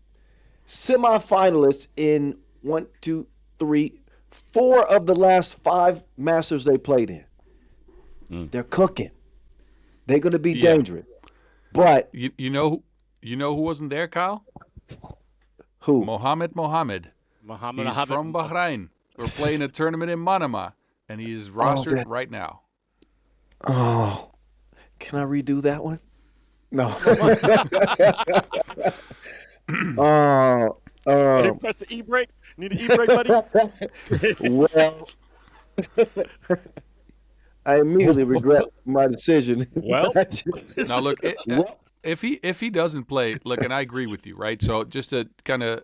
semifinalists in 4 of the last 5 Masters they played in. They're cooking. They're going to be dangerous. But you know who wasn't there, Kyle? Who? Mohammed. He's from Bahrain. We're playing a tournament in Manama, and he is rostered right now. Oh, can I redo that one? No. Press the e-brake. Need an e-brake, buddy? Well, I immediately regret my decision. Well, now look, if he doesn't play, look, and I agree with you, right? So just to kind of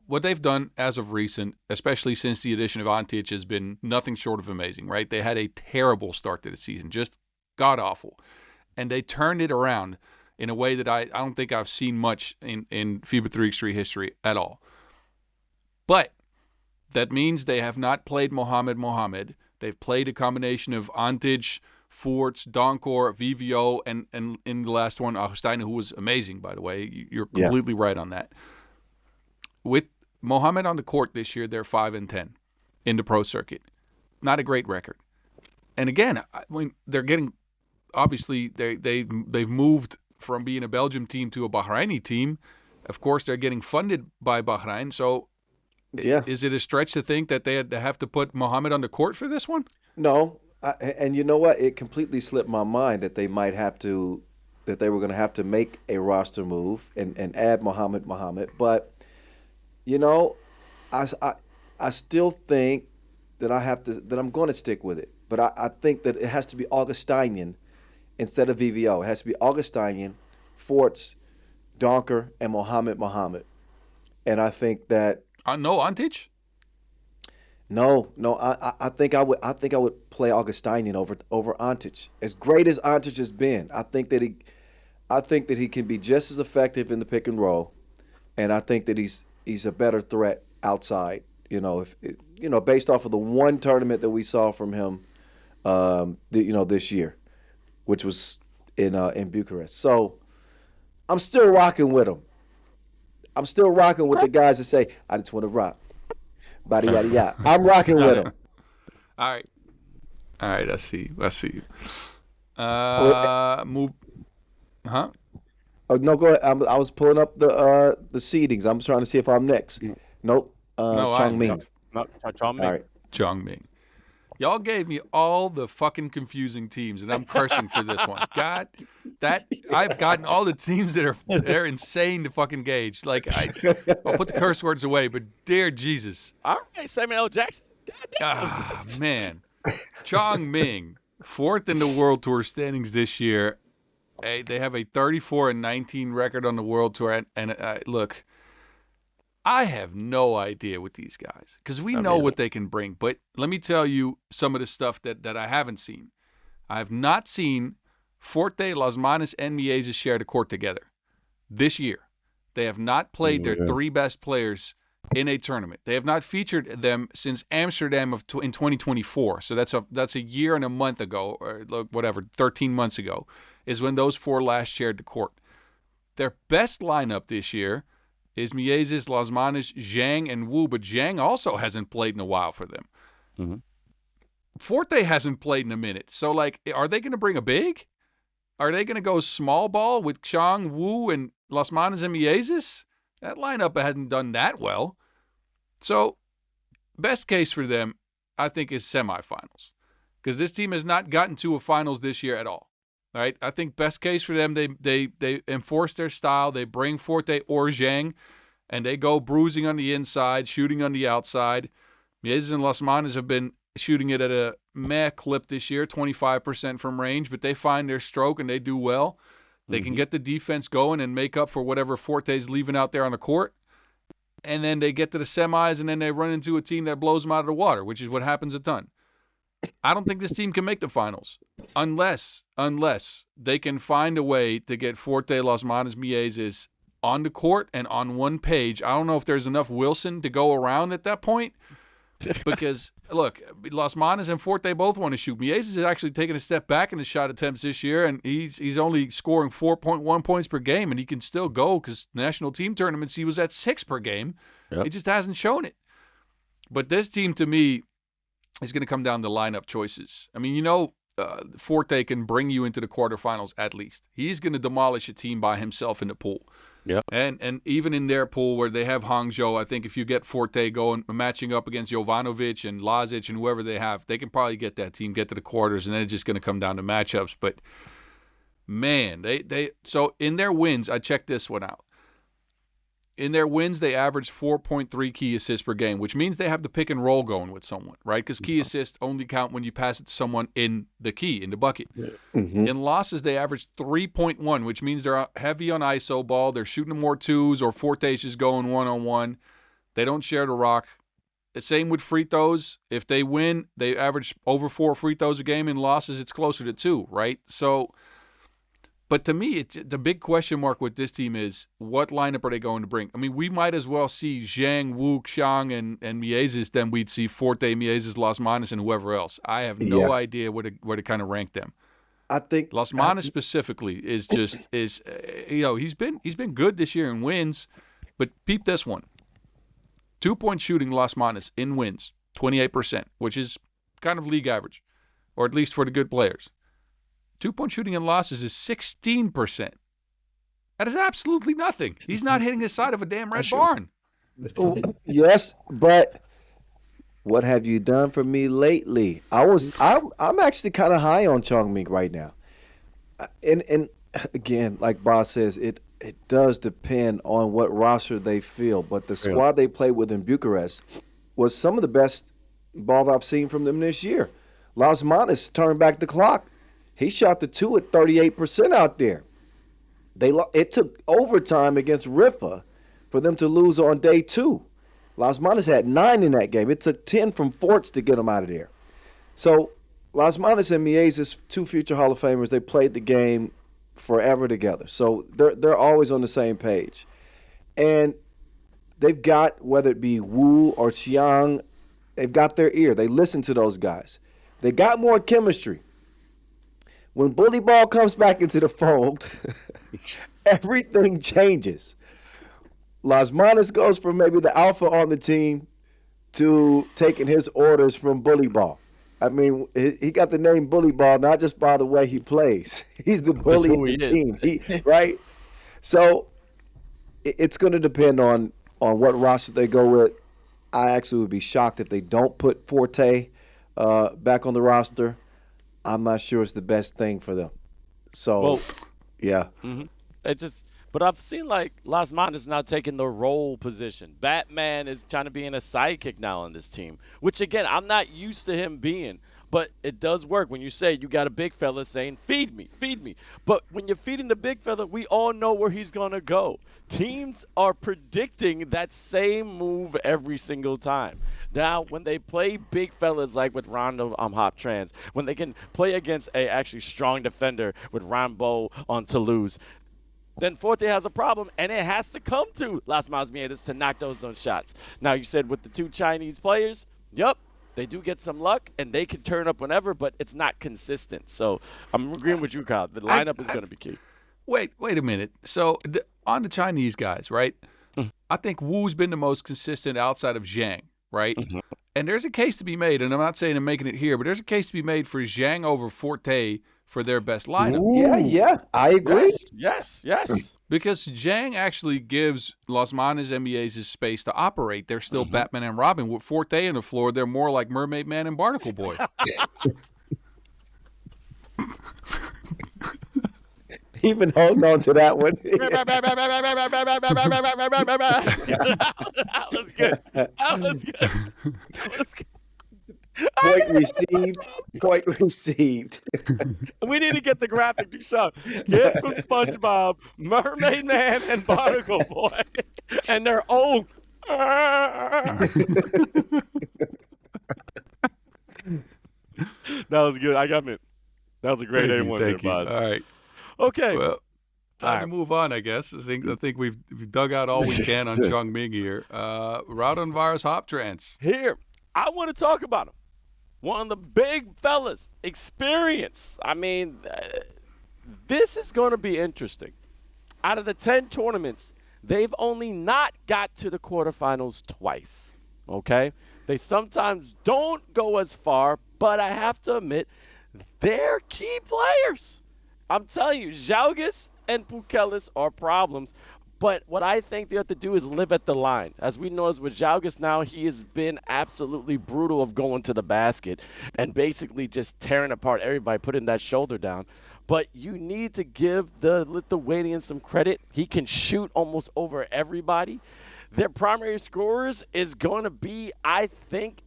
what they've done as of recent, especially since the addition of Antic, has been nothing short of amazing, right? They had a terrible start to the season, just god awful, and they turned it around in a way that I don't think I've seen much in FIBA 3x3 history at all. But that means they have not played Mohammed. They've played a combination of Antic, Forts, Donkor, VVO, and in the last one, Augustine, who was amazing, by the way. You're completely right on that. With Mohammed on the court this year, they're 5-10 in the pro circuit. Not a great record. And again, I mean, they're getting, obviously, they've moved from being a Belgium team to a Bahraini team. Of course, they're getting funded by Bahrain. So is it a stretch to think that they have to put Mohammed on the court for this one? No. And you know what? It completely slipped my mind that they were going to have to make a roster move and add Mohammed. But, you know, I still think that I'm going to stick with it. But I think that it has to be Augustinian instead of VVO. It has to be Augustinian, Forts, Donker, and Mohammed. And I think that no Antic? No. I think I would play Augustinian over Antic. As great as Antic has been, I think that he can be just as effective in the pick and roll, and I think that he's a better threat outside. You know, based off of the one tournament that we saw from him, this year, which was in Bucharest. So I'm still rocking with him. I'm still rocking with the guys that say, I just want to rock. Body yada yada. I'm rocking with him. All right. I see. Move. Huh? Oh no, go ahead. I was pulling up the seedings. I'm trying to see if I'm next. Nope. Chongming. Chongming. All right. Chongming. Y'all gave me all the fucking confusing teams, and I'm cursing for this one. God, I've gotten all the teams that are insane to fucking gauge. Like I'll put the curse words away, but dear Jesus. All right, Samuel L. Jackson. Man. Chongming, 4th in the World Tour standings this year. They have a 34-19 record on the World Tour, and look, I have no idea with these guys because we know what they can bring. But let me tell you some of the stuff that I haven't seen. I have not seen Forte, Las Manas, and Mieses share the court together this year. They have not played their three best players in a tournament. They have not featured them since Amsterdam in 2024. So that's a year and a month ago, or whatever, 13 months ago, is when those four last shared the court. Their best lineup this year is Mieses, Las Manas, Zhang, and Wu, but Zhang also hasn't played in a while for them. Mm-hmm. Forte hasn't played in a minute. So, like, are they going to bring a big? Are they going to go small ball with Chang, Wu, and Las Manas and Mieses? That lineup hasn't done that well. So, best case for them, I think, is semifinals. Because this team has not gotten to a finals this year at all. All right? I think best case for them, they enforce their style. They bring Forte or Zhang, and they go bruising on the inside, shooting on the outside. Mieses and Las Manas have been shooting it at a meh clip this year, 25% from range, but they find their stroke and they do well. They can get the defense going and make up for whatever Forte's leaving out there on the court. And then they get to the semis, and then they run into a team that blows them out of the water, which is what happens a ton. I don't think this team can make the finals unless they can find a way to get Forte, Las Manas, Mieses on the court and on one page. I don't know if there's enough Wilson to go around at that point. Because, look, Las Manas and Forte both want to shoot. Mieses is actually taking a step back in his shot attempts this year, and he's only scoring 4.1 points per game, and he can still go because national team tournaments he was at 6 per game. Yep. He just hasn't shown it. But this team, to me, is going to come down to lineup choices. I mean, Forte can bring you into the quarterfinals at least. He's going to demolish a team by himself in the pool. Yeah, and even in their pool where they have Hangzhou, I think if you get Forte going, matching up against Jovanovic and Lazic and whoever they have, they can probably get that team, get to the quarters, and then it's just going to come down to matchups. But, man, so in their wins, I checked this one out. In their wins, they average 4.3 key assists per game, which means they have the pick and roll going with someone, right? Because key assists only count when you pass it to someone in the key, in the bucket. Mm-hmm. In losses, they average 3.1, which means they're heavy on ISO ball. They're shooting more twos, or Forte's just going one-on-one. They don't share the rock. The same with free throws. If they win, they average over 4 free throws a game. In losses, it's closer to 2, right? So, but to me, the big question mark with this team is what lineup are they going to bring? I mean, we might as well see Zhang, Wu, Xiang, and Mieses than we'd see Forte, Mieses, Las Manas, and whoever else. I have no idea where to kind of rank them. I think Las Manas specifically is he's been good this year in wins, but peep this one: 2-point shooting Las Manas in wins, 28%, which is kind of league average, or at least for the good players. 2-point shooting in losses is 16%. That is absolutely nothing. He's not hitting the side of a damn red barn. Yes, but what have you done for me lately? I'm actually kind of high on Chongming right now. And again, like Boss says, it does depend on what roster they feel. But the squad they played with in Bucharest was some of the best ball I've seen from them this year. Las Manas turned back the clock. He shot the 2 at 38% out there. It took overtime against Riffa for them to lose on day 2. Las Manas had 9 in that game. It took 10 from Forts to get them out of there. So Las Manas and Mieses, 2 future Hall of Famers, they played the game forever together. So they're always on the same page. And they've got, whether it be Wu or Xiang, they've got their ear. They listen to those guys. They got more chemistry. When bully ball comes back into the fold, everything changes. Las Manas goes from maybe the alpha on the team to taking his orders from bully ball. I mean, he got the name bully ball not just by the way he plays. He's the bully of the team, right? So it's going to depend on what roster they go with. I actually would be shocked if they don't put Forte back on the roster. I'm not sure it's the best thing for them. So, yeah. Mm-hmm. But I've seen like Las Manas now taking the role position. Batman is trying to be in a sidekick now on this team, which again, I'm not used to him being. But it does work when you say you got a big fella saying, feed me, feed me. But when you're feeding the big fella, we all know where he's going to go. Teams are predicting that same move every single time. Now, when they play big fellas like with Rondo Hop Trans, when they can play against a actually strong defender with Rambo on Toulouse, then Forte has a problem, and it has to come to Las Masmiedas to knock those shots. Now, you said with the two Chinese players, yep, they do get some luck, and they can turn up whenever, but it's not consistent. So I'm agreeing with you, Kyle. The lineup is going to be key. Wait a minute. So on the Chinese guys, right? I think Wu's been the most consistent outside of Zhang, right? And there's a case to be made, and I'm not saying I'm making it here, but there's a case to be made for Zhang over Forte for their best lineup. Yeah, I agree. Yes. Because Zhang actually gives Las Manas MBAs his space to operate. They're still Batman and Robin. With Forte on the floor, they're more like Mermaid Man and Barnacle Boy. Even holding on to that one. That was good. That was good. Point received. We need to get the graphic to show. Get from SpongeBob, Mermaid Man, and Barnacle Boy, and they're old. That was good. I got it. That was a great A1 there, Boz. All right. Okay. Well, time to move on, I guess. I think we've dug out all we can on Chongming here. Raudondvaris Hop Trans. Here, I want to talk about him. One of the big fellas, experience. I mean, this is going to be interesting. Out of the 10 tournaments, they've only not got to the quarterfinals twice, okay? They sometimes don't go as far, but I have to admit, they're key players. I'm telling you, Žalgiris and Pukelis are problems. But what I think they have to do is live at the line. As we know, with Žalgiris now, he has been absolutely brutal of going to the basket and basically just tearing apart everybody, putting that shoulder down. But you need to give the Lithuanian some credit. He can shoot almost over everybody. Their primary scorers is going to be, I think,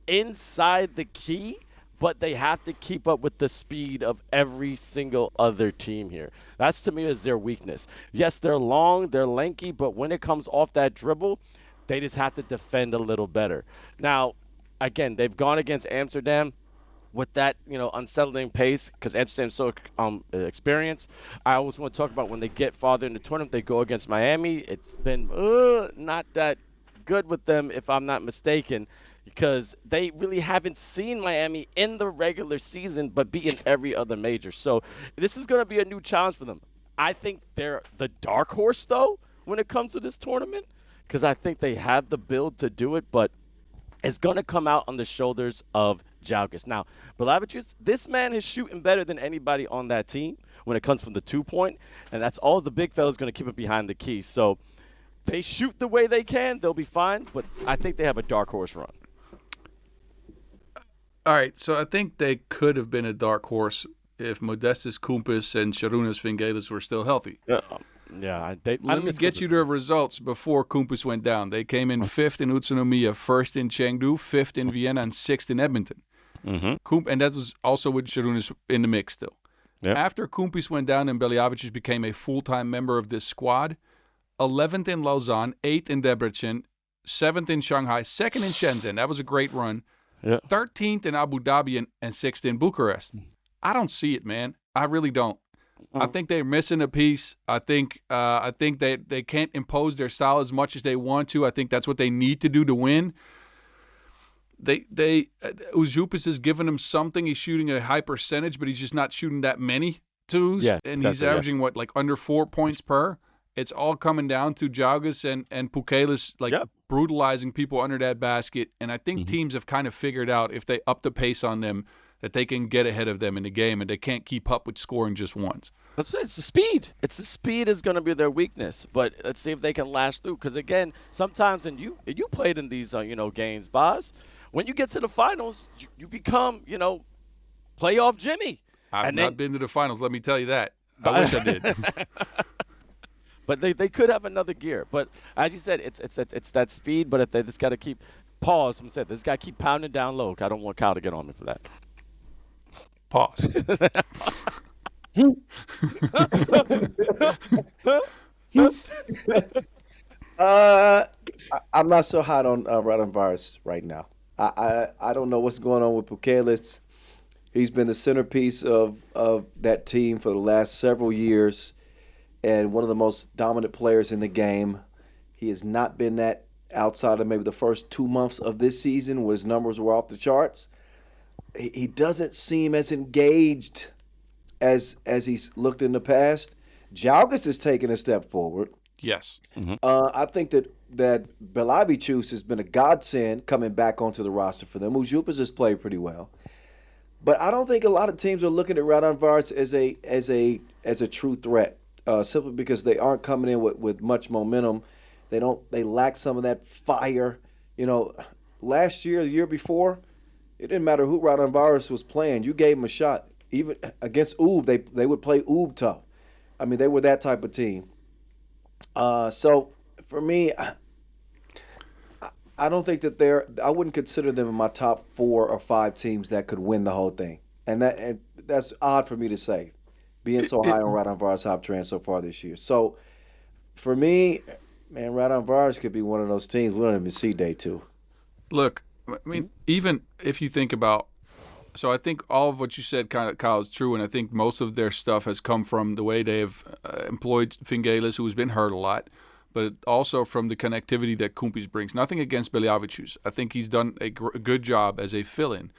inside the key. But they have to keep up with the speed of every single other team here. That's, to me, is their weakness. Yes, they're long, they're lanky, but when it comes off that dribble, they just have to defend a little better. Now, again, they've gone against Amsterdam with that, unsettling pace because Amsterdam's so experienced. I always want to talk about when they get farther in the tournament, they go against Miami. It's been not that good with them, if I'm not mistaken, because they really haven't seen Miami in the regular season but beaten every other major. So this is going to be a new challenge for them. I think they're the dark horse, though, when it comes to this tournament, because I think they have the build to do it, but it's going to come out on the shoulders of Žalgiris. Now, Blavicius, this man is shooting better than anybody on that team when it comes from the 2-point, and that's all the big fellas going to keep it behind the key. So they shoot the way they can, they'll be fine, but I think they have a dark horse run. All right, so I think they could have been a dark horse if Modestas Kumpis and Šarūnas Vingelis were still healthy. Yeah. Let me get you their results before Kumpis went down. They came in 5th in Utsunomiya, 1st in Chengdu, 5th in Vienna, and 6th in Edmonton. And that was also with Šarūnas in the mix still. Yep. After Kumpis went down and Beliavicius became a full-time member of this squad, 11th in Lausanne, 8th in Debrecen, 7th in Shanghai, 2nd in Shenzhen. That was a great run. Yeah. 13th in Abu Dhabi and 6th in Bucharest. I don't see it, man. I really don't. I think they're missing a piece. I think they can't impose their style as much as they want to. I think that's what they need to do to win. Uzupis has given him something. He's shooting a high percentage, but he's just not shooting that many twos. Yeah, and he's averaging under 4 points per. It's all coming down to Žalgiris and Pukelis brutalizing people under that basket. And I think teams have kind of figured out if they up the pace on them that they can get ahead of them in the game, and they can't keep up with scoring just once. It's the speed. It's the speed is going to be their weakness. But let's see if they can last through. Because again, sometimes you played in these games, Boz. When you get to the finals, you become playoff Jimmy. I've not been to the finals. Let me tell you that. I wish I did. But they could have another gear. But as you said, it's that speed. But if they just got to keep they just got to keep pounding down low. I don't want Kyle to get on me for that. Pause. I'm not so hot on Raudondvaris right now. I don't know what's going on with Pukelis. He's been the centerpiece of that team for the last several years and one of the most dominant players in the game. He has not been that outside of maybe the first 2 months of this season where his numbers were off the charts. He doesn't seem as engaged as he's looked in the past. Jalgis has taken a step forward. Yes. I think that Belavichus has been a godsend coming back onto the roster for them. Ujupas has played pretty well. But I don't think a lot of teams are looking at Raudondvaris as a true threat, simply because they aren't coming in with much momentum. They lack some of that fire. You know, last year, the year before, it didn't matter who Raudondvaris was playing. You gave him a shot. Even against Oob, they would play Oob tough. I mean, they were that type of team. So for me, I don't think that I wouldn't consider them in my top 4 or 5 teams that could win the whole thing. And that's odd for me to say, being so high on Raudondvaris Hop Trans so far this year. So for me, man, Raudondvaris could be one of those teams we don't even see day 2. Look, I mean, even if you think about, so I think all of what you said, Kyle, is true, and I think most of their stuff has come from the way they've employed Fingelis, who has been hurt a lot, but also from the connectivity that Kumpis brings. Nothing against Beliavicius. I think he's done a good job as a fill-in.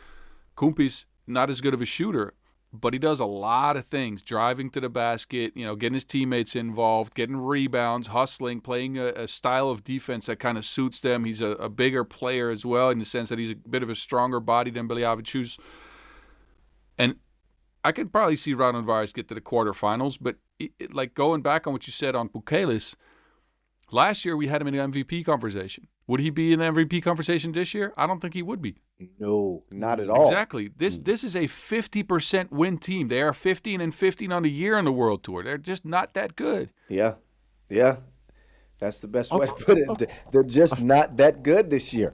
Kumpis, not as good of a shooter, but he does a lot of things, driving to the basket, getting his teammates involved, getting rebounds, hustling, playing a style of defense that kind of suits them. He's a bigger player as well, in the sense that he's a bit of a stronger body than Beliavicius. And I could probably see Raudondvaris get to the quarterfinals, but like going back on what you said on Pukelis, last year we had him in the MVP conversation. Would he be in the MVP conversation this year? I don't think he would be. No, not at all. Exactly. This is a 50% win team. They are 15-15 on the year on the World Tour. They're just not that good. Yeah. That's the best way to put it. They're just not that good this year.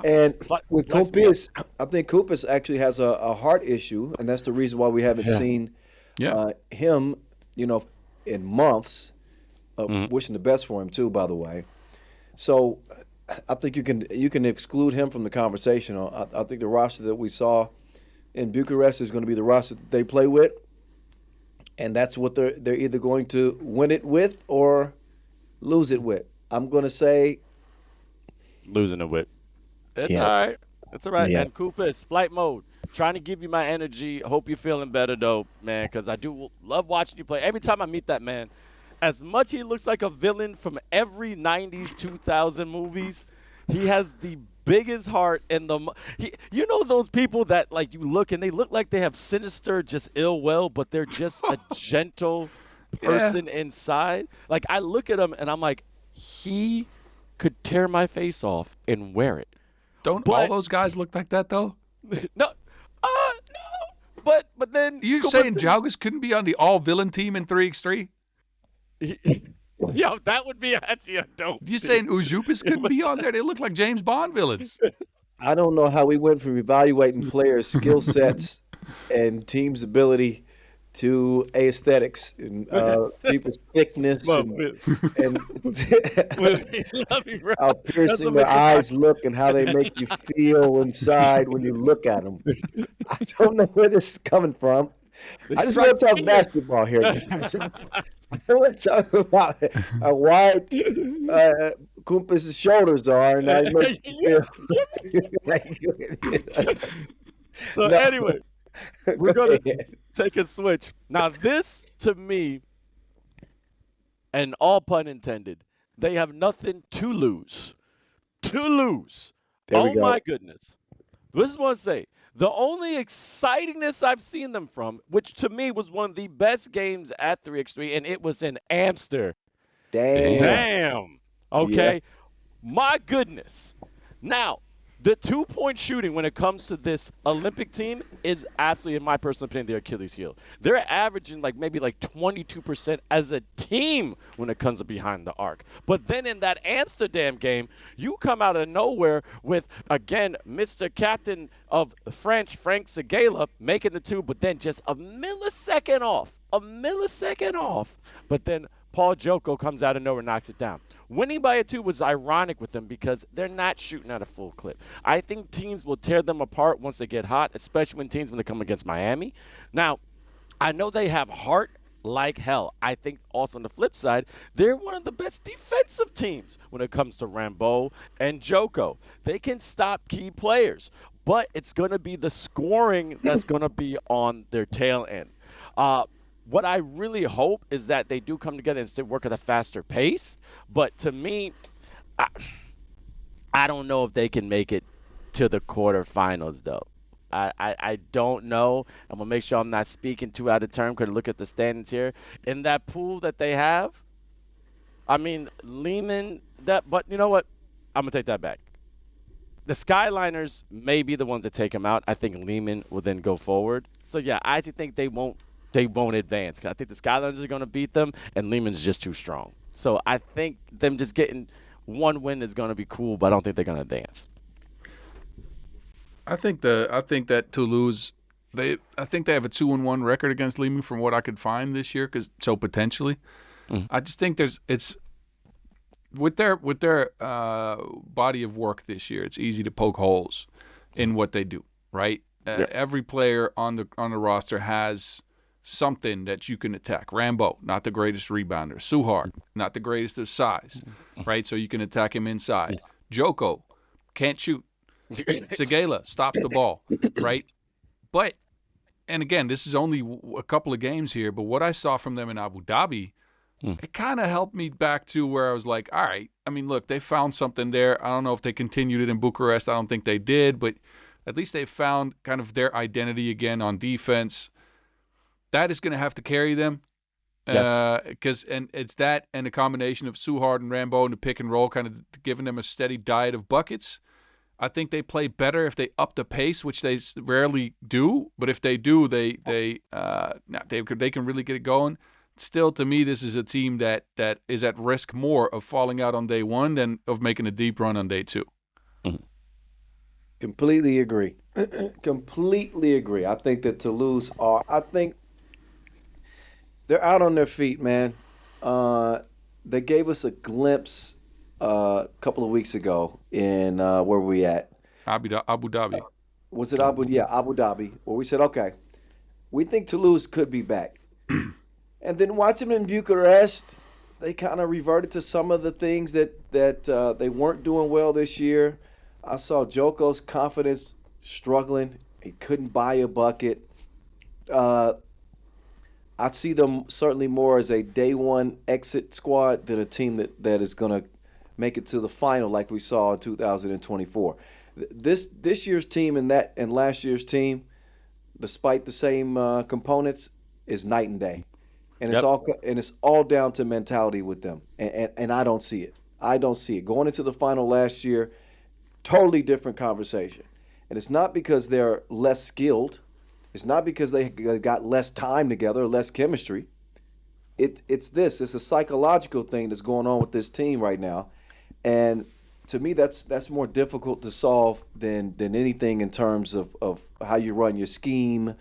And with Kumpis, I think Kumpis actually has a heart issue, and that's the reason why we haven't seen him, in months. Wishing the best for him too, by the way. So I think you can exclude him from the conversation. I think the roster that we saw in Bucharest is going to be the roster that they play with, and that's what they're either going to win it with or lose it with. I'm going to say losing it with. It's all right. It's all right. Yeah. And Koopas, flight mode. Trying to give you my energy. Hope you're feeling better, though, man, because I do love watching you play. Every time I meet that man, as much he looks like a villain from every 90s, 2000 movies, he has the biggest heart and you know those people that like you look and they look like they have sinister, just ill will, but they're just a gentle person inside. Like I look at him and I'm like, he could tear my face off and wear it. Don't all those guys look like that though? No, but then you saying Jalgis couldn't be on the all villain team in 3x3? Yo, that would be actually a dope. You saying Ujupas couldn't be on there? They look like James Bond villains. I don't know how we went from evaluating players' skill sets and teams' ability to aesthetics and people's thickness and how piercing their eyes look and how they make you feel inside when you look at them. I don't know where this is coming from. I just want to talk basketball here, guys. I want to talk about how wide Kumpis' shoulders are and how he makes you feel. So anyway, we're going to take a switch. Now this, to me, and all pun intended, they have nothing to lose. There we go. My goodness. This is what I say. The only excitingness I've seen them from, which to me was one of the best games at 3x3, and it was in Amsterdam. Damn. Okay. Yeah. My goodness. Now, The 2-point shooting when it comes to this Olympic team is absolutely, in my personal opinion, their Achilles heel. They're averaging maybe 22% as a team when it comes to behind the arc. But then in that Amsterdam game, you come out of nowhere with, again, Mr. Captain of French, Frank Segala, making the 2, but then just a millisecond off. But then Paul Joko comes out of nowhere and knocks it down. Winning by a 2 was ironic with them because they're not shooting at a full clip. I think teams will tear them apart once they get hot, especially when they come against Miami. Now, I know they have heart like hell. I think also on the flip side, they're one of the best defensive teams when it comes to Rambo and Joko. They can stop key players, but it's going to be the scoring that's going to be on their tail end. What I really hope is that they do come together and still work at a faster pace. But to me, I don't know if they can make it to the quarterfinals, though. I don't know. I'm going to make sure I'm not speaking too out of term because look at the standings here. In that pool that they have, I mean, Liman, but you know what? I'm going to take that back. The Skyliners may be the ones that take them out. I think Liman will then go forward. So, yeah, I actually think they won't advance. I think the Skyliners are going to beat them, and Lehman's just too strong. So I think them just getting one win is going to be cool, but I don't think they're going to advance. I think that Toulouse, I think they have a 2-1 record against Lehman from what I could find this year. Potentially, I just think it's with their body of work this year. It's easy to poke holes in what they do. Right, every player on the roster has something that you can attack. Rambo, not the greatest rebounder. Suhar, not the greatest of size, right? So you can attack him inside. Joko, can't shoot. Segala stops the ball, right? But, and again, this is only a couple of games here, but what I saw from them in Abu Dhabi, it kind of helped me back to where I was like, all right, I mean, look, they found something there. I don't know if they continued it in Bucharest. I don't think they did, but at least they found kind of their identity again on defense. That is going to have to carry them, because and it's that and a combination of Suhard and Rambo and the pick and roll kind of giving them a steady diet of buckets. I think they play better if they up the pace, which they rarely do. But if they do, they can really get it going. Still, to me, this is a team that is at risk more of falling out on day one than of making a deep run on day two. Completely agree. Completely agree. I think that Toulouse I think they're out on their feet, man. They gave us a glimpse a couple of weeks ago in where were we at? Abu Dhabi. Was it Abu Dhabi, where we said, okay, we think Toulouse could be back. And then watching them in Bucharest, they kind of reverted to some of the things that they weren't doing well this year. I saw Joko's confidence struggling. He couldn't buy a bucket. I see them certainly more as a day one exit squad than a team that is going to make it to the final like we saw in 2024. This year's team and last year's team, despite the same components, is night and day, and it's all down to mentality with them. And I don't see it. Going into the final last year, totally different conversation, and it's not because they're less skilled. It's not because they got less time together, less chemistry. It's a psychological thing that's going on with this team right now, and to me, that's more difficult to solve than anything in terms of how you run your scheme,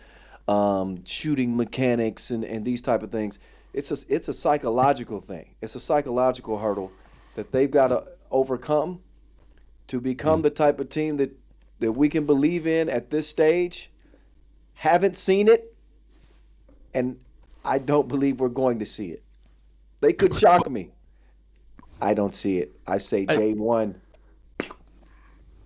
shooting mechanics, and these type of things. It's a psychological thing. It's a psychological hurdle that they've got to overcome to become the type of team that we can believe in at this stage. Haven't seen it, and I don't believe we're going to see it. They could shock me. I don't see it. I say day one.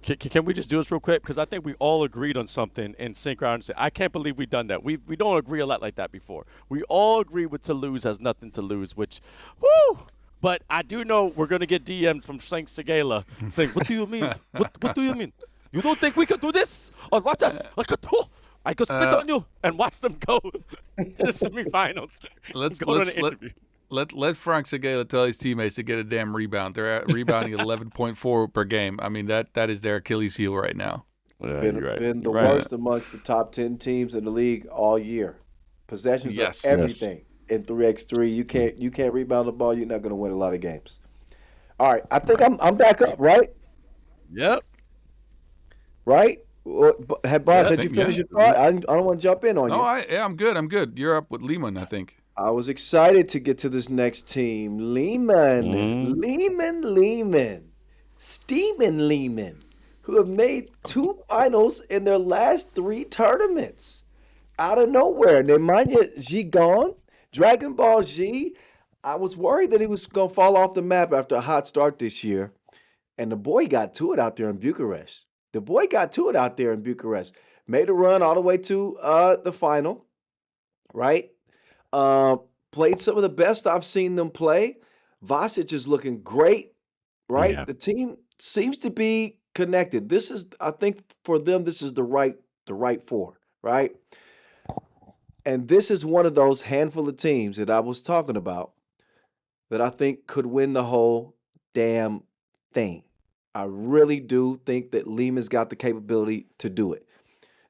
Can we just do this real quick? Because I think we all agreed on something in synchronicity. I can't believe we've done that. We don't agree a lot like that before. We all agree with Toulouse has nothing to lose, which, whoo! But I do know we're going to get DMs from Frank Segala saying, what do you mean? What do you mean? You don't think we can do this? Or watch us? I could spit on you and watch them go to the semifinals. Let Frank Segala tell his teammates to get a damn rebound. They're rebounding at 11.4 per game. I mean, that is their Achilles heel right now. Yeah, Been the You're right. worst amongst the top 10 teams in the league all year. Possessions Yes. are everything in 3x3. You can't rebound the ball. You're not going to win a lot of games. All right, I think I'm back up, right? Yep. Right? Boss, had you yeah. finished your thought? I don't want to jump in on you. No, I'm good. I'm good. You're up with Liman, I think. I was excited to get to this next team. Liman. Steeman Liman, who have made 2 finals in their last 3 tournaments. Out of nowhere. Nemanja Gigon, Dragon Ball Z. I was worried that he was going to fall off the map after a hot start this year. And the boy got to it out there in Bucharest. Made a run all the way to the final, right? Played some of the best I've seen them play. Vasic is looking great, right? Yeah. The team seems to be connected. I think for them, this is the right 4, right? And this is one of those handful of teams that I was talking about that I think could win the whole damn thing. I really do think that Lima's got the capability to do it.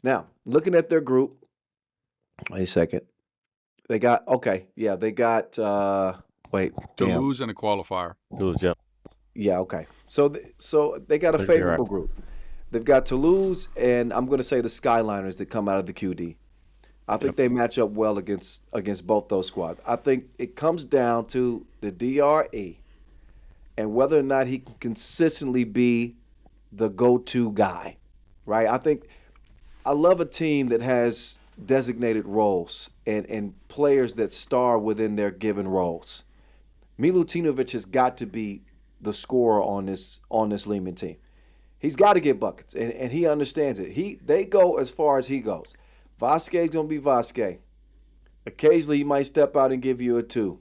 Now, looking at their group, wait a second. They got Toulouse and a qualifier. Toulouse, yep. Yeah, okay. So they got a favorable group. They've got Toulouse and I'm going to say the Skyliners that come out of the QD. I think they match up well against both those squads. I think it comes down to the DRE and whether or not he can consistently be the go-to guy, right? I love a team that has designated roles and players that star within their given roles. Milutinovic has got to be the scorer on this Liman team. He's got to get buckets, and he understands it. They go as far as he goes. Vasquez's going to be Vasquez. Occasionally, he might step out and give you a 2.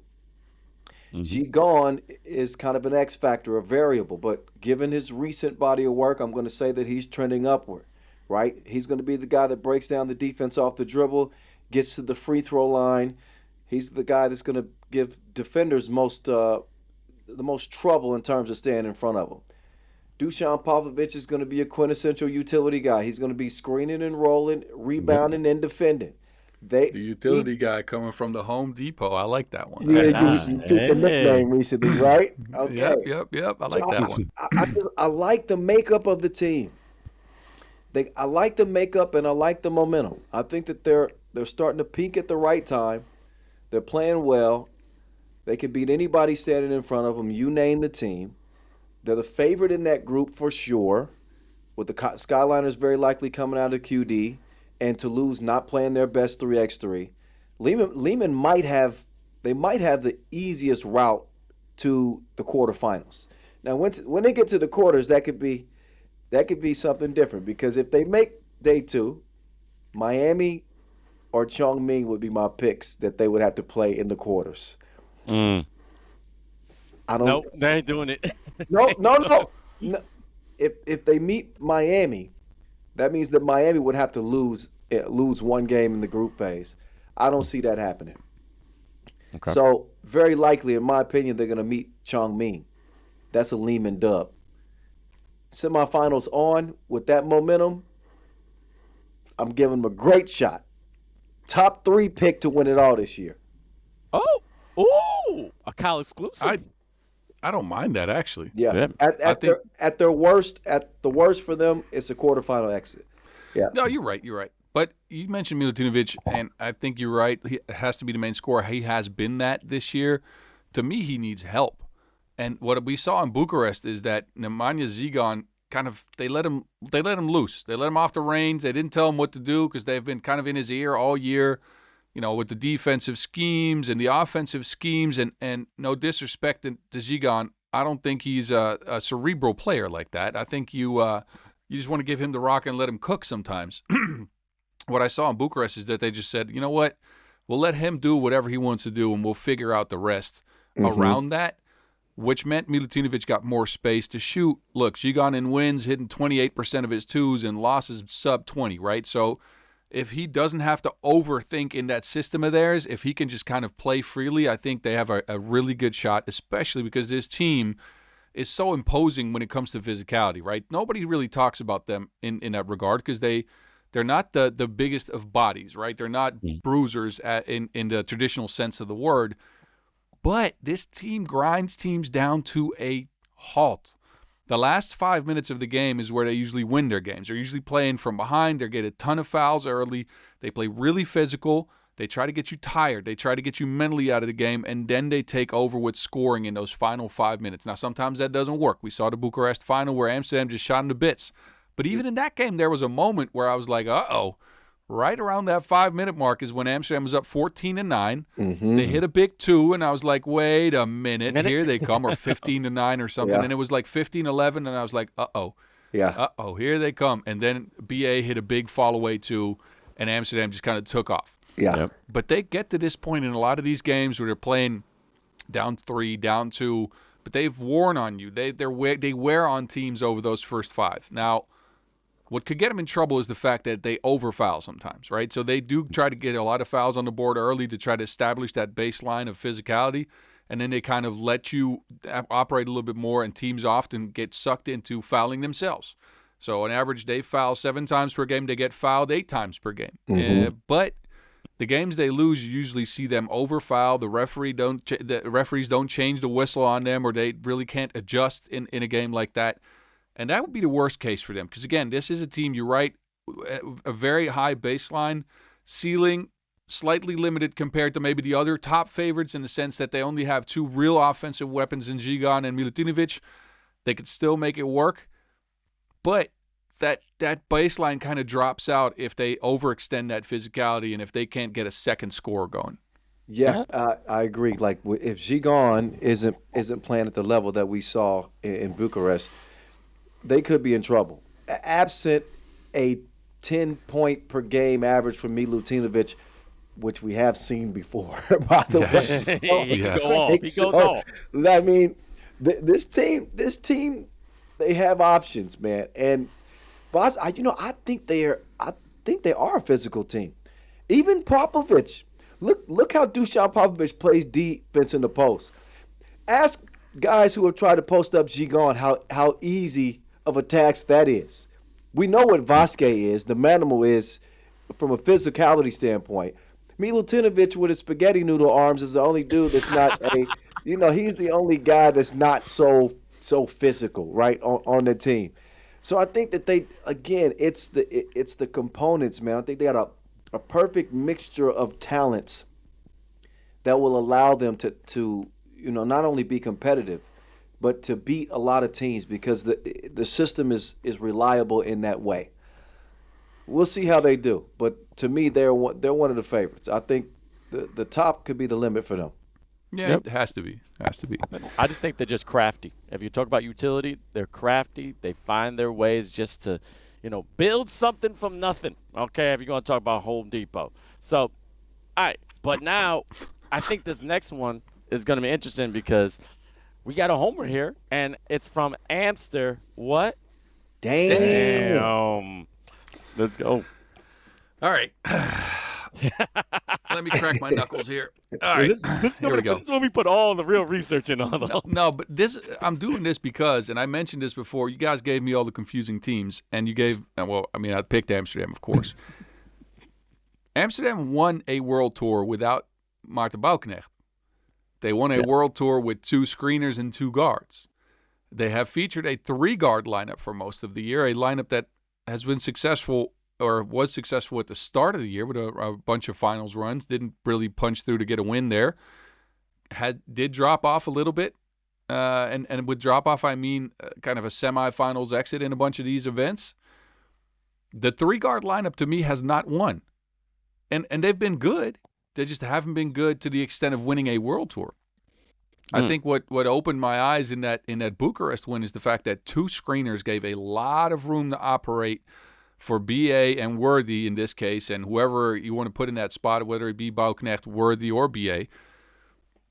Gigon is kind of an X factor, a variable, but given his recent body of work, I'm going to say that he's trending upward, right? He's going to be the guy that breaks down the defense off the dribble, gets to the free throw line. He's the guy that's going to give defenders the most trouble in terms of staying in front of them. Dusan Popovic is going to be a quintessential utility guy. He's going to be screening and rolling, rebounding and defending. The utility guy coming from the Home Depot. I like that one. Yeah, you picked the nickname recently, right? Okay. Yep. I like that one. I like the makeup of the team. I like the makeup and I like the momentum. I think that they're starting to peak at the right time. They're playing well. They can beat anybody standing in front of them. You name the team. They're the favorite in that group for sure, with the Skyliners very likely coming out of QD and Toulouse not playing their best 3x3. Liman might have the easiest route to the quarterfinals. Now, when they get to the quarters, that could be something different because if they make day 2, Miami or Chongming would be my picks that they would have to play in the quarters. Nope, they ain't doing it. No. If they meet Miami, that means that Miami would have to lose one game in the group phase. I don't see that happening. Okay. So very likely, in my opinion, they're going to meet Chongming. That's a Liman dub. Semifinals on with that momentum, I'm giving them a great shot. Top 3 pick to win it all this year. Oh, a Cal exclusive. I don't mind that actually. Yeah. At the worst for them, it's a quarterfinal exit. Yeah. No, you're right. But you mentioned Milutinovic, and I think you're right. He has to be the main scorer. He has been that this year. To me, he needs help. And what we saw in Bucharest is that Nemanja Gigon they let him loose. They let him off the reins. They didn't tell him what to do because they've been kind of in his ear all year. With the defensive schemes and the offensive schemes, and no disrespect to Gigon, I don't think he's a cerebral player like that. I think you just want to give him the rock and let him cook sometimes. What I saw in Bucharest is that they just said, you know what, we'll let him do whatever he wants to do, and we'll figure out the rest around that, which meant Milutinovic got more space to shoot. Look, Gigon in wins, hitting 28% of his 2s, and losses sub 20, right? So if he doesn't have to overthink in that system of theirs, if he can just kind of play freely, I think they have a really good shot, especially because this team is so imposing when it comes to physicality, right? Nobody really talks about them in that regard because they're not the biggest of bodies, right? They're not bruisers in the traditional sense of the word. But this team grinds teams down to a halt. The last 5 minutes of the game is where they usually win their games. They're usually playing from behind. They get a ton of fouls early. They play really physical. They try to get you tired. They try to get you mentally out of the game, and then they take over with scoring in those final 5 minutes. Now, sometimes that doesn't work. We saw the Bucharest final where Amsterdam just shot them to bits. But even in that game, there was a moment where I was like, uh-oh. Right around that 5-minute mark is when Amsterdam was up 14-9. They hit a big 2, and I was like, wait a minute. Here they come, or 15-9 or something. Yeah. And it was like 15-11, and I was like, uh-oh. Yeah. Uh-oh, here they come. And then BA hit a big fall-away 2, and Amsterdam just kind of took off. Yeah. Yep. But they get to this point in a lot of these games where they're playing down 3, down 2, but they've worn on you. They wear on teams over those first 5. Now, what could get them in trouble is the fact that they overfoul sometimes, right? So they do try to get a lot of fouls on the board early to try to establish that baseline of physicality, and then they kind of let you operate a little bit more, and teams often get sucked into fouling themselves. So on average, they foul 7 times per game. They get fouled 8 times per game. But the games they lose, you usually see them overfoul. The referees don't change the whistle on them, or they really can't adjust in a game like that. And that would be the worst case for them because, again, this is a team, you're right, a very high baseline, ceiling, slightly limited compared to maybe the other top favorites in the sense that they only have 2 real offensive weapons in Žigan and Milutinovic. They could still make it work, but that baseline kind of drops out if they overextend that physicality and if they can't get a second score going. Yeah, I agree. Like if Žigan isn't playing at the level that we saw in Bucharest, they could be in trouble. Absent a 10-point per game average from Milutinovic, which we have seen before, by the way. He goes off. I mean, this team, they have options, man. And boss, I think they are a physical team. Even Popovich, look how Dusan Popovich plays defense in the post. Ask guys who have tried to post up Žigan how easy of a task that is. We know what Vasquez is, the Manama is, from a physicality standpoint. Milutinovic with his spaghetti noodle arms is the only dude that's not he's the only guy that's not so physical, right, on the team. So I think that it's the components, man. I think they got a perfect mixture of talents that will allow them to not only be competitive, but to beat a lot of teams because the system is reliable in that way. We'll see how they do, but to me, they're one of the favorites. I think the top could be the limit for them. Yeah, It has to be. I just think they're just crafty. If you talk about utility, they're crafty. They find their ways just to, build something from nothing. Okay, if you're going to talk about Home Depot. So, all right, but now I think this next one is going to be interesting because we got a homer here, and it's from Amster. What? Damn. Let's go. All right. Let me crack my knuckles here. All right. Here we go. This is when we put all the real research in on those. No, but I'm doing this because, and I mentioned this before, you guys gave me all the confusing teams, and you gave, I picked Amsterdam, of course. Amsterdam won a world tour without Maarten Bouknecht. They won a world tour with 2 screeners and 2 guards. They have featured a 3-guard lineup for most of the year, a lineup that has been successful or was successful at the start of the year with a bunch of finals runs. Didn't really punch through to get a win there. Did drop off a little bit. And with drop off, I mean kind of a semifinals exit in a bunch of these events. The 3-guard lineup to me has not won. And they've been good. They just haven't been good to the extent of winning a world tour. I think what opened my eyes in that Bucharest win is the fact that 2 screeners gave a lot of room to operate for BA and Worthy in this case, and whoever you want to put in that spot, whether it be Bouknecht, Worthy, or BA.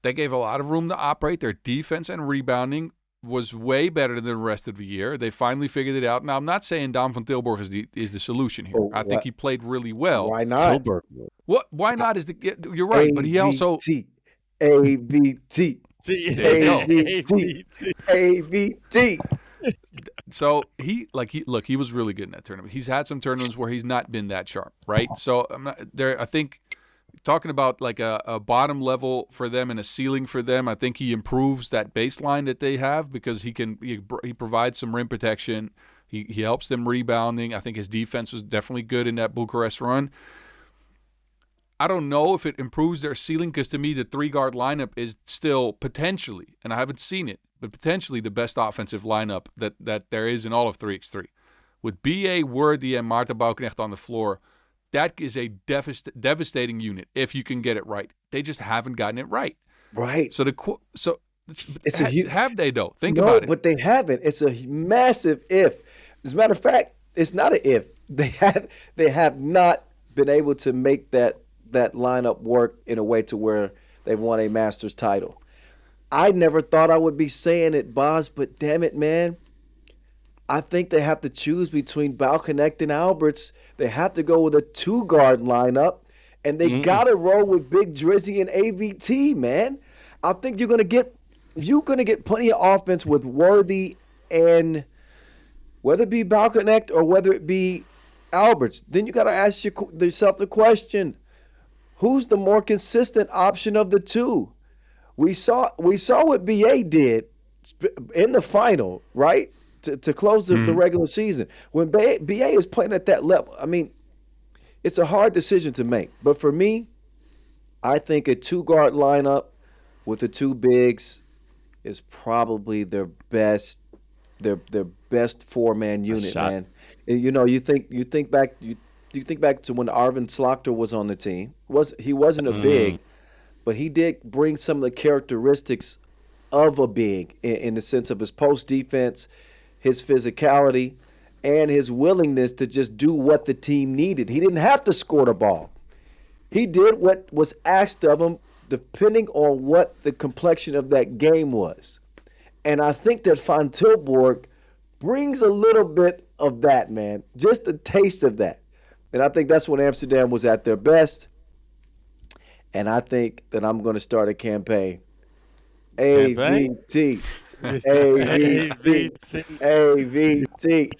They gave a lot of room to operate their defense and rebounding. was way better than the rest of the year. They finally figured it out. Now, I'm not saying Daan van Tilburg is the solution here. I think he played really well. Why not? Tilburg. What? Why not? You're right, but he also AVT. AVT. So he was really good in that tournament. He's had some tournaments where he's not been that sharp, right? So I'm not there. I think talking about like a bottom level for them and a ceiling for them, I think he improves that baseline that they have because he provides some rim protection. He helps them rebounding. I think his defense was definitely good in that Bucharest run. I don't know if it improves their ceiling because to me the 3-guard lineup is still potentially, and I haven't seen it, but potentially the best offensive lineup that there is in all of 3x3. With B.A., Worthy, and Maarten Bouknecht on the floor, that is a devastating unit if you can get it right. They just haven't gotten it right. Right. Have they though? Think about it. No, but they haven't. It's a massive if. As a matter of fact, it's not an if. They have not been able to make that lineup work in a way to where they won a Masters title. I never thought I would be saying it, Boz, but damn it, man. I think they have to choose between Bouknecht and Alberts. They have to go with a 2-guard lineup, and they got to roll with Big Drizzy and AVT, man. I think you're gonna get plenty of offense with Worthy and whether it be Bouknecht or whether it be Alberts. Then you got to ask yourself the question: who's the more consistent option of the two? We saw what BA did in the final, right? To close the regular season. When BA is playing at that level, I mean, it's a hard decision to make. But for me, I think a 2-guard lineup with the 2 bigs is probably their best 4-man unit, man. You know, you think back to when Arvin Slaughter was on the team. He wasn't a big, but he did bring some of the characteristics of a big in the sense of his post defense, his physicality, and his willingness to just do what the team needed. He didn't have to score the ball. He did what was asked of him depending on what the complexion of that game was. And I think that Van Tilburg brings a little bit of that, man, just a taste of that. And I think that's when Amsterdam was at their best. And I think that I'm going to start a campaign. AVT. AVT. AVT.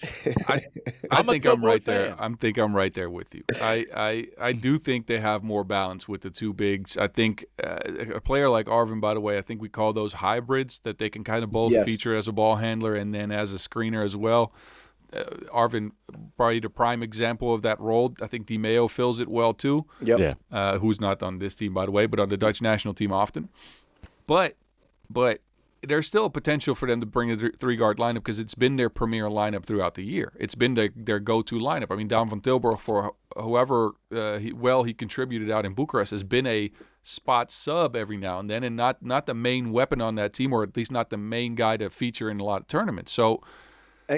I think I'm right there. I think I'm right there with you. I do think they have more balance with the 2 bigs. I think a player like Arvin, by the way, I think we call those hybrids, that they can kind of both feature as a ball handler and then as a screener as well. Arvin, probably the prime example of that role. I think Di Maio fills it well too. Yep. Yeah. Who's not on this team, by the way, but on the Dutch national team often. But there's still a potential for them to bring a 3-guard lineup because it's been their premier lineup throughout the year. It's been their go-to lineup. I mean, Daan van Tilburg, for however he contributed out in Bucharest, has been a spot sub every now and then, and not the main weapon on that team, or at least not the main guy to feature in a lot of tournaments. So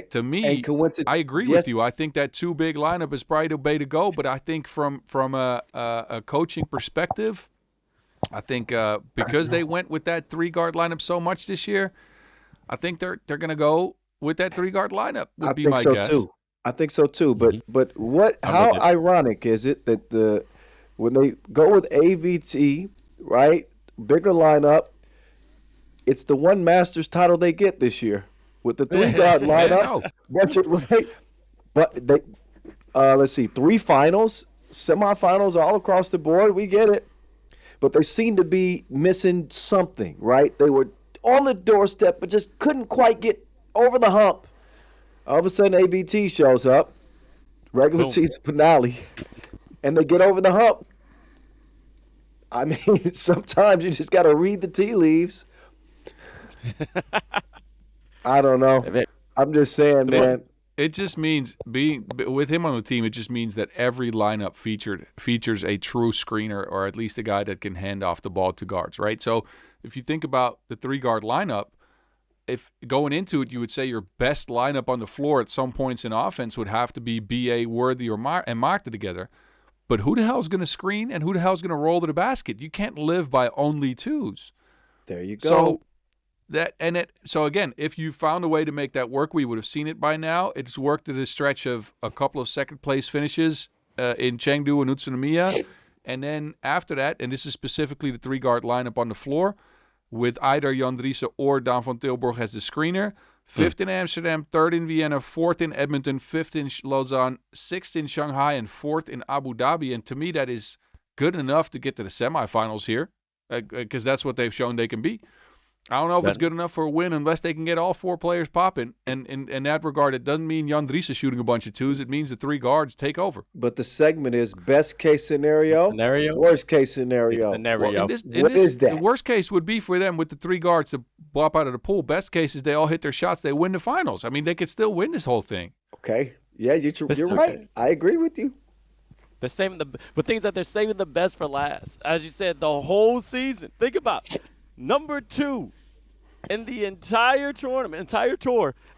to me, I agree with you. I think that 2-big lineup is probably the way to go. But I think from a coaching perspective, I think because they went with that 3-guard lineup so much this year, I think they're going to go with that 3-guard lineup. Would be my guess. Too. I think so too. But how ironic is it that when they go with AVT, right, bigger lineup, it's the one Masters title they get this year with the 3-guard lineup. But they let's see, 3 finals, semifinals all across the board. We get it. But they seem to be missing something, right? They were on the doorstep, but just couldn't quite get over the hump. All of a sudden, AVT shows up, regular season finale, and they get over the hump. I mean, sometimes you just got to read the tea leaves. I don't know. I'm just saying, man. It just means being with him on the team. It just means that every lineup features a true screener, or at least a guy that can hand off the ball to guards, right? So if you think about the 3-guard lineup, if going into it, you would say your best lineup on the floor at some points in offense would have to be B.A., Worthy, and Maarten together. But who the hell is going to screen and who the hell is going to roll to the basket? You can't live by only 2s. There you go. So again, if you found a way to make that work, we would have seen it by now. It's worked at a stretch of a couple of second-place finishes in Chengdu and Utsunomiya. And then after that, and this is specifically the three-guard lineup on the floor, with either Jan Driessen or Daan van Tilburg as the screener. 5th in Amsterdam, 3rd in Vienna, 4th in Edmonton, 5th in Lausanne, 6th in Shanghai, and 4th in Abu Dhabi. And to me, that is good enough to get to the semifinals here, because that's what they've shown they can be. I don't know if it's good enough for a win unless they can get all 4 players popping. And in that regard, it doesn't mean Jan Driessen shooting a bunch of twos. It means the 3 guards take over. But the segment is best case scenario, worst case scenario. Well, what is that? The worst case would be for them with the 3 guards to bop out of the pool. Best case is they all hit their shots. They win the finals. I mean, they could still win this whole thing. Okay. Yeah, you're right. I agree with you. They're saving but things that they're saving the best for last. As you said, the whole season. Think about it. Number 2 in the entire tour,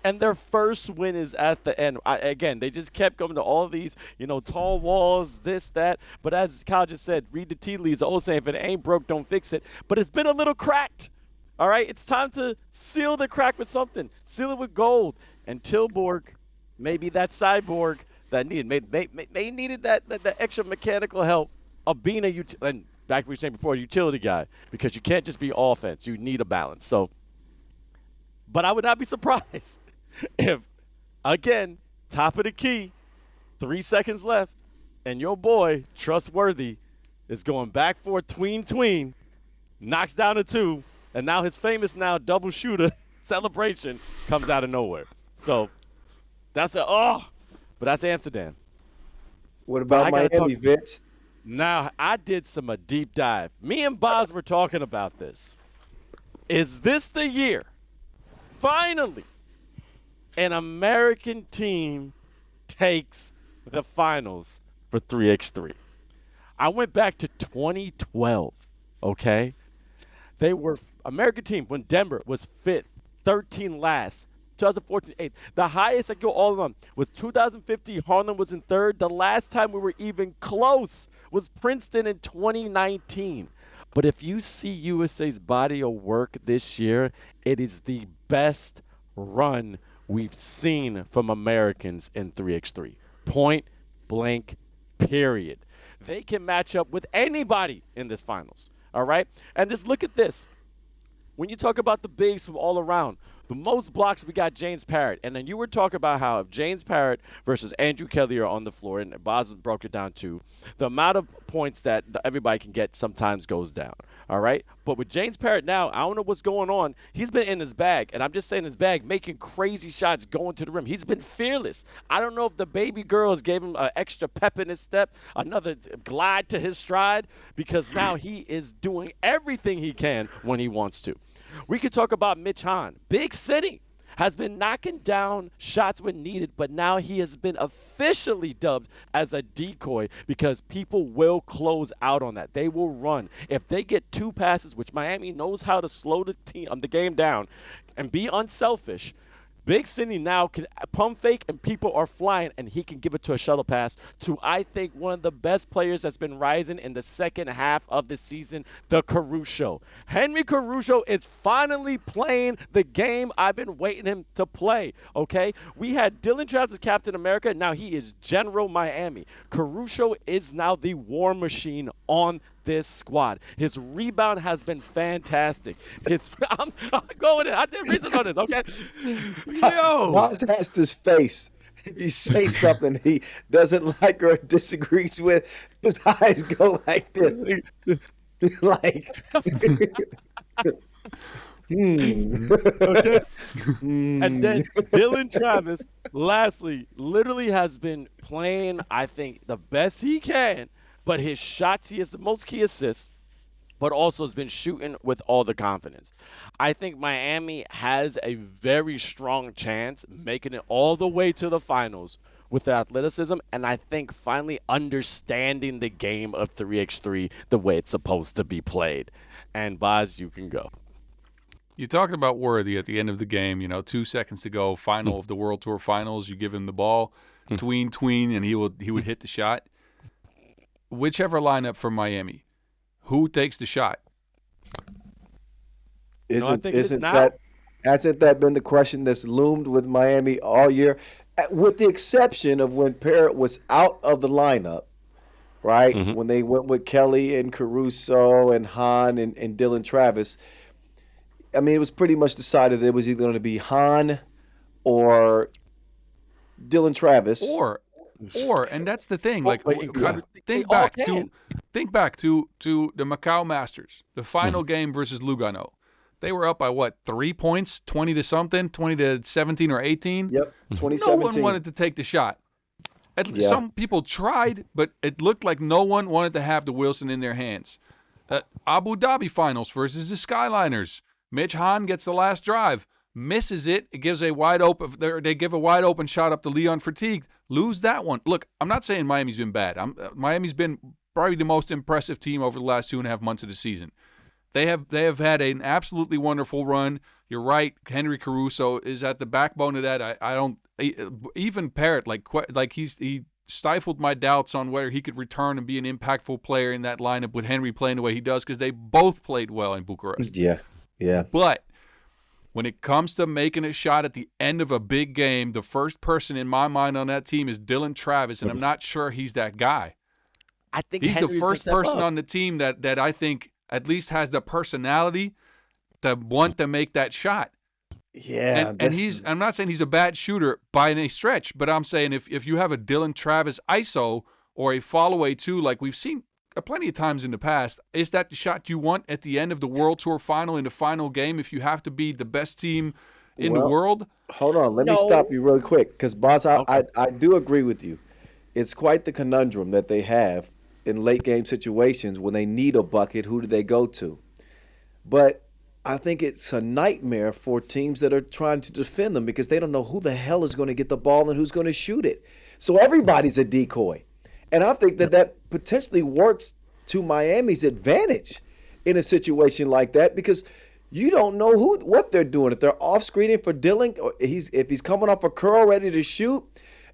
and their first win is at the end. Again, they just kept going to all these, tall walls, this, that. But as Kyle just said, read the tea leaves. The old saying, if it ain't broke, don't fix it. But it's been a little cracked. All right, it's time to seal the crack with something. Seal it with gold. And Tilburg, maybe that cyborg that needed that extra mechanical help of being and back to what we were saying before, a utility guy, because you can't just be offense. You need a balance. So, but I would not be surprised if, again, top of the key, 3 seconds left, and your boy, Trustworthy, is going back for a tween, knocks down a 2, and now his famous double shooter celebration comes out of nowhere. So but that's Amsterdam. What about Miami, Vince? Now, I did a deep dive. Me and Boz were talking about this. Is this the year, finally, an American team takes the finals for 3x3? I went back to 2012, okay? They were American team when Denver was 5th, 13 last, 2014 8th. The highest I go all of them was 2015. Harlem was in 3rd. The last time we were even close was Princeton in 2019. But if you see USA's body of work this year, it is the best run we've seen from Americans in 3x3. Point blank, period. They can match up with anybody in this finals. All right? And just look at this. When you talk about the bigs from all around, the most blocks we got James Parrott. And then you were talking about how if James Parrott versus Andrew Kelly are on the floor, and Boz broke it down too, the amount of points that everybody can get sometimes goes down. All right? But with James Parrott now, I don't know what's going on. He's been in his bag, and I'm just saying his bag, making crazy shots going to the rim. He's been fearless. I don't know if the baby girls gave him an extra pep in his step, another glide to his stride, because now he is doing everything he can when he wants to. We could talk about Mitch Hahn. Big City has been knocking down shots when needed, but now he has been officially dubbed as a decoy because people will close out on that. They will run. If they get 2 passes, which Miami knows how to slow the game down and be unselfish, Big City now can pump fake and people are flying, and he can give it to a shuttle pass to, I think, one of the best players that's been rising in the second half of the season, the Caruso. Henry Caruso is finally playing the game I've been waiting him to play, okay? We had Dylan Travis as Captain America. Now he is General Miami. Caruso is now the war machine on this squad. His rebound has been fantastic. I'm going in. I did research on this, okay? Yo! Boz has this face. If you say something he doesn't like or disagrees with, his eyes go like this. Like, okay. And then Dylan Travis, lastly, literally has been playing, I think, the best he can. But his shots, he has the most key assists, but also has been shooting with all the confidence. I think Miami has a very strong chance making it all the way to the finals with the athleticism, and I think finally understanding the game of 3x3 the way it's supposed to be played. And Boz, you can go. You talked about Worthy at the end of the game, 2 seconds to go, final of the World Tour Finals. You give him the ball, tween, and he would hit the shot. Whichever lineup from Miami, who takes the shot? Isn't that Hasn't that been the question that's loomed with Miami all year? With the exception of when Parrott was out of the lineup, right? Mm-hmm. When they went with Kelly and Caruso and Hahn and Dylan Travis. I mean, it was pretty much decided that it was either going to be Hahn or Dylan Travis. Or, and that's the thing. Like, yeah. think back to the Macau Masters, the final game versus Lugano. They were up by what, 3 points, 20 to something, 20 to 17 or 18. Yep, 2017. No one wanted to take the shot. Some people tried, but it looked like no one wanted to have the Wilson in their hands. Abu Dhabi Finals versus the Skyliners. Mitch Hahn gets the last drive, misses it. It gives a wide open. They give a wide open shot up to Leon Fatigue. Lose that one. Look, I'm not saying Miami's been bad. Miami's been probably the most impressive team over the last 2.5 months of the season. They have had an absolutely wonderful run. You're right. Henry Caruso is at the backbone of that. I don't even Parrott like he stifled my doubts on whether he could return and be an impactful player in that lineup with Henry playing the way he does, because they both played well in Bucharest. Yeah. But when it comes to making a shot at the end of a big game, the first person in my mind on that team is Dylan Travis, and I'm not sure he's that guy. I think he's Henry's the first person on the team that I think at least has the personality to want to make that shot. Yeah. And I'm not saying he's a bad shooter by any stretch, but I'm saying if you have a Dylan Travis ISO or a follow-away too, like we've seen plenty of times in the past, is that the shot you want at the end of the World Tour final in the final game if you have to be the best team in the world? Hold on. Let me stop you really quick, because, Boss, I do agree with you. It's quite the conundrum that they have in late-game situations when they need a bucket. Who do they go to? But I think it's a nightmare for teams that are trying to defend them, because they don't know who the hell is going to get the ball and who's going to shoot it. So everybody's a decoy. And I think that potentially works to Miami's advantage in a situation like that, because you don't know what they're doing. If they're off screening for Dylan, or if he's coming off a curl ready to shoot,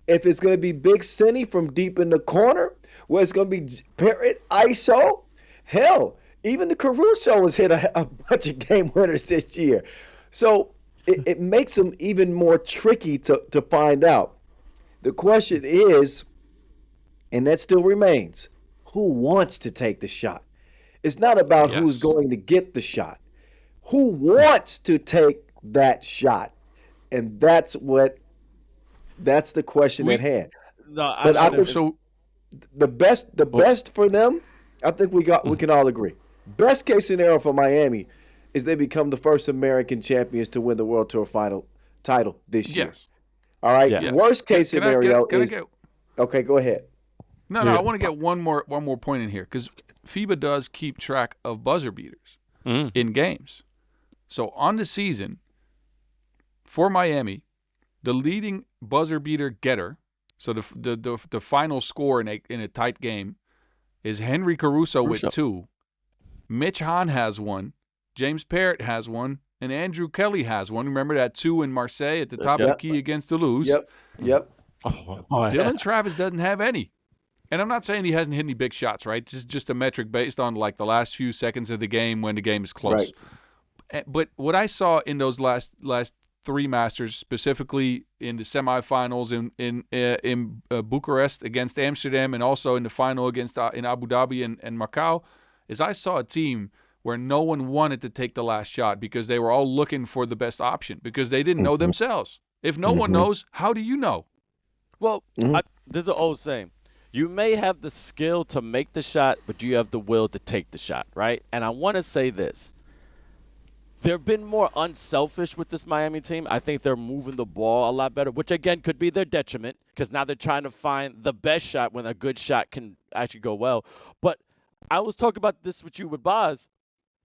if it's going to be Big Cindy from deep in the corner, where it's going to be Parrott ISO, hell, even the Caruso has hit a bunch of game winners this year. So it makes them even more tricky to find out. The question is, and that still remains, who wants to take the shot? It's not about who's going to get the shot. Who wants to take that shot? And that's the question at hand. No, but I think so. The best for them, I think we can all agree. Best case scenario for Miami is they become the first American champions to win the World Tour final title this year. Yes. All right. Yes. Worst case scenario is. Okay, go ahead. No, I want to get one more point in here, because FIBA does keep track of buzzer beaters in games. So on the season, for Miami, the leading buzzer beater getter, so the final score in a tight game, is Henry Caruso with 2. Mitch Hahn has 1. James Parrott has 1. And Andrew Kelly has 1. Remember that 2 in Marseille at the top of the key against Toulouse? Yep. Dylan Travis doesn't have any. And I'm not saying he hasn't hit any big shots, right? This is just a metric based on like the last few seconds of the game when the game is close. Right. But what I saw in those last 3 Masters, specifically in the semifinals in Bucharest against Amsterdam, and also in the final against in Abu Dhabi and Macau, is I saw a team where no one wanted to take the last shot because they were all looking for the best option, because they didn't know themselves. If no one knows, how do you know? Well, there's an old saying. You may have the skill to make the shot, but you have the will to take the shot, right? And I want to say this. They've been more unselfish with this Miami team. I think they're moving the ball a lot better, which, again, could be their detriment, because now they're trying to find the best shot when a good shot can actually go well. But I was talking about this with you with Boz,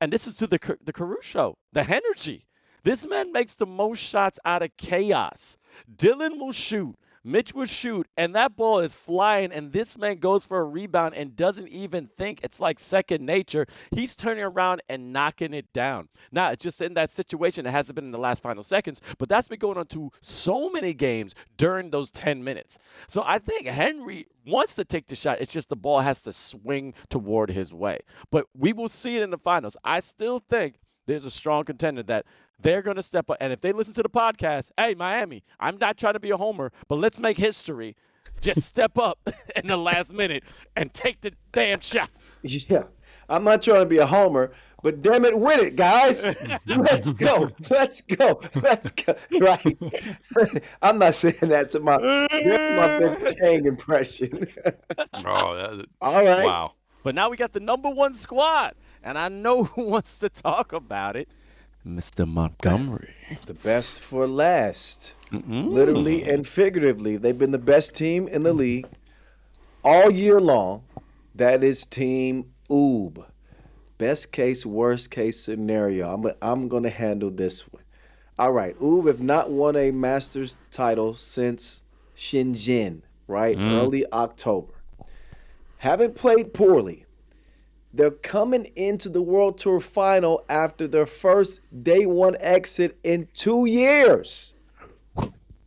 and this is to the Caruso, the energy. This man makes the most shots out of chaos. Dylan will shoot. Mitch will shoot, and that ball is flying, and this man goes for a rebound and doesn't even think. It's like second nature. He's turning around and knocking it down. Now, it's just in that situation. It hasn't been in the last final seconds, but that's been going on to so many games during those 10 minutes. So I think Henry wants to take the shot. It's just the ball has to swing toward his way. But we will see it in the finals. I still think there's a strong contender that they're going to step up. And if they listen to the podcast, hey, Miami, I'm not trying to be a homer, but let's make history. Just step up in the last minute and take the damn shot. Yeah. I'm not trying to be a homer, but damn it, win it, guys. Let's go. Let's go. Let's go. Right. I'm not saying that's my Vince Chang impression. All right. Wow. But now we got the number one squad, and I know who wants to talk about it. Mr. Montgomery. The best for last. Literally and figuratively. They've been the best team in the league all year long. That is Team Oob. Best case, worst case scenario. I'm going to handle this one. All right. Oob have not won a Masters title since Shenzhen, right? Early October. Haven't played poorly. They're coming into the World Tour final after their first day one exit in 2 years.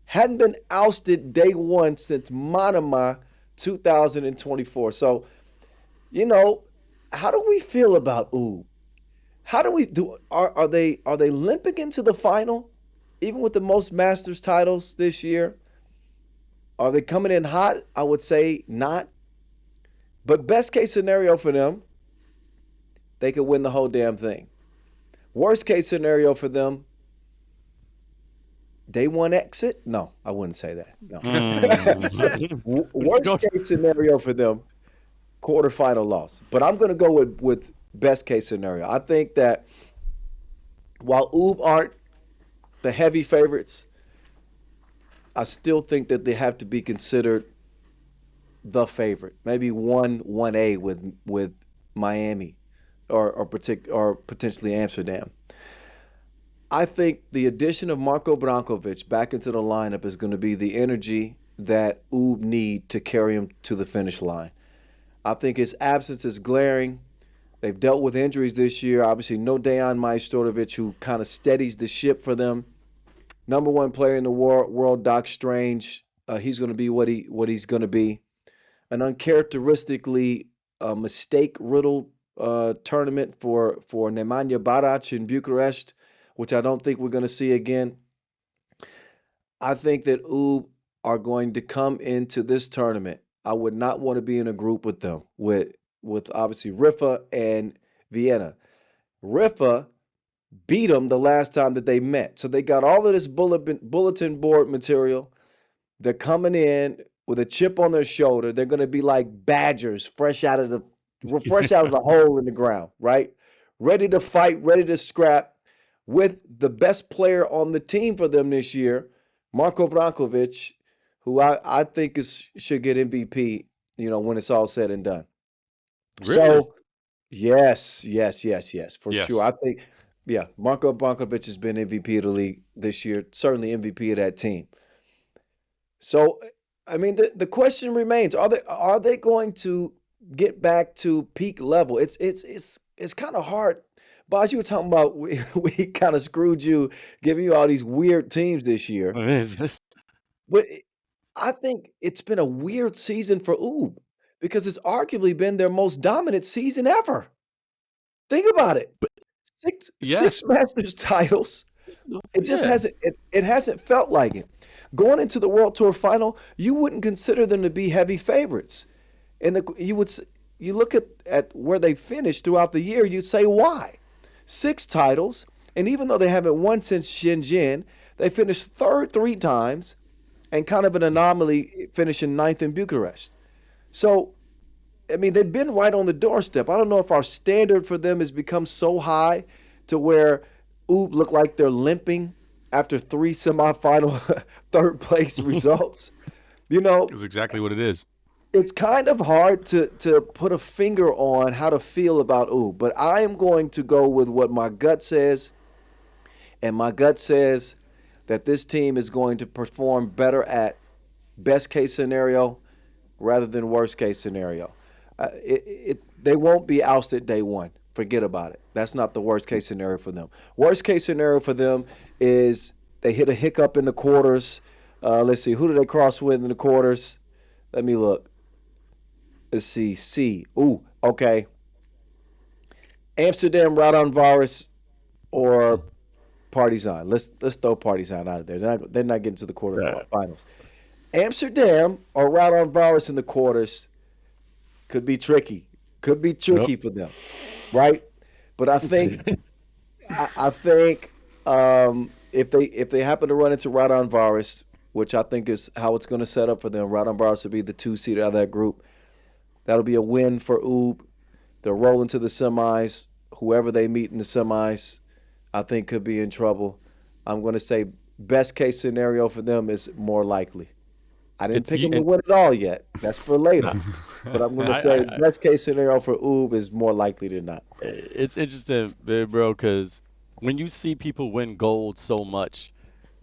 Hadn't been ousted day one since Manama 2024. So, how do we feel about Oob? How do we do? Are they limping into the final, even with the most Masters titles this year? Are they coming in hot? I would say not. But best case scenario for them, they could win the whole damn thing. Worst case scenario for them, day one exit? No, I wouldn't say that. No. Worst case scenario for them, quarterfinal loss. But I'm going to go with best case scenario. I think that while Oob aren't the heavy favorites, I still think that they have to be considered the favorite. Maybe 1A with Miami or potentially Amsterdam. I think the addition of Marko Brankovic back into the lineup is going to be the energy that Oob need to carry him to the finish line. I think his absence is glaring. They've dealt with injuries this year. Obviously, no Dejan Majstorovic, who kind of steadies the ship for them. Number one player in the world, Doc Strange. He's going to be what he's going to be. An uncharacteristically mistake-riddled tournament for Nemanja Barac in Bucharest, which I don't think we're going to see again. I think that Oob are going to come into this tournament. I would not want to be in a group with them, with obviously Riffa and Vienna. Riffa beat them the last time that they met. So they got all of this bulletin board material. They're coming in with a chip on their shoulder. They're going to be like badgers fresh out of the hole in the ground, right? Ready to fight, ready to scrap with the best player on the team for them this year, Marko Brankovic, who I think should get MVP, when it's all said and done. Really? So, yes, for sure. I think, Marko Brankovic has been MVP of the league this year, certainly MVP of that team. So, I mean, the question remains: are they going to get back to peak level? It's kind of hard. Boss, you were talking about we kind of screwed you, giving you all these weird teams this year. But I think it's been a weird season for Oob because it's arguably been their most dominant season ever. Think about it. Six Masters titles. It just hasn't felt like it. Going into the World Tour final, you wouldn't consider them to be heavy favorites. And you look at where they finished throughout the year, you'd say why? 6 titles, and even though they haven't won since Shenzhen, they finished third 3 times and kind of an anomaly finishing 9th in Bucharest. So, I mean, they've been right on the doorstep. I don't know if our standard for them has become so high to where Oob look like they're limping after 3 semifinal third place results. That's exactly what it is. It's kind of hard to put a finger on how to feel about Oob, but I am going to go with what my gut says, and my gut says that this team is going to perform better at best case scenario rather than worst case scenario. They won't be ousted day one. Forget about it. That's not the worst case scenario for them. Worst case scenario for them is they hit a hiccup in the quarters. Let's see, who do they cross with in the quarters? Let me look. Let's see. C. Ooh, okay. Amsterdam, Raudondvaris, or Partizan. Let's throw Partizan out of there. They're not getting to the quarterfinals. Amsterdam or Raudondvaris in the quarters could be tricky. Could be tricky for them, right? But I think if they happen to run into Raudondvaris, which I think is how it's going to set up for them, Raudondvaris will be the 2 seed out of that group. That'll be a win for Oob. They'll roll into the semis. Whoever they meet in the semis, I think could be in trouble. I'm going to say best case scenario for them is more likely. I didn't pick them to win it all yet. That's for later. But I'm going to say best case scenario for Oob is more likely than not. It's interesting, bro, because when you see people win gold so much,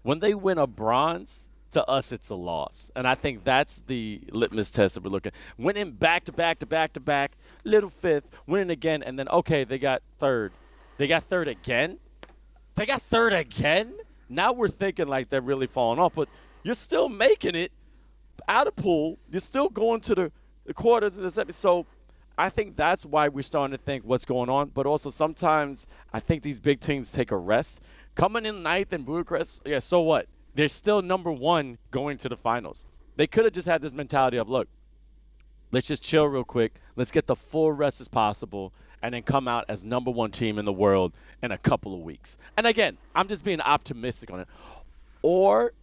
when they win a bronze, to us it's a loss. And I think that's the litmus test that we're looking at. Winning back to back to back to back, little fifth, winning again, and then, okay, they got third. They got third again? They got third again? Now we're thinking like they're really falling off, but you're still making it out of pool. You're still going to the quarters and the semis. So I think that's why we're starting to think what's going on. But also sometimes I think these big teams take a rest. Coming in ninth in Bucharest, yeah, so what? They're still number one going to the finals. They could have just had this mentality of, look, let's just chill real quick. Let's get the full rest as possible and then come out as number one team in the world in a couple of weeks. And again, I'm just being optimistic on it. Or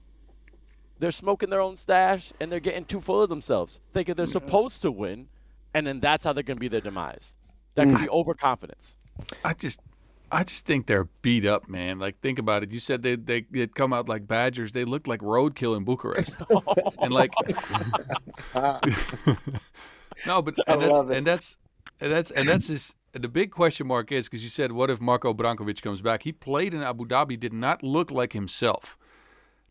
they're smoking their own stash and they're getting too full of themselves, thinking they're supposed to win, and then that's how they're going to be their demise. That could be overconfidence. I just think they're beat up, man. Like, think about it. You said they'd come out like Badgers. They looked like roadkill in Bucharest. And like no, but that's just the big question mark is because you said, what if Marko Brankovic comes back? He played in Abu Dhabi, did not look like himself.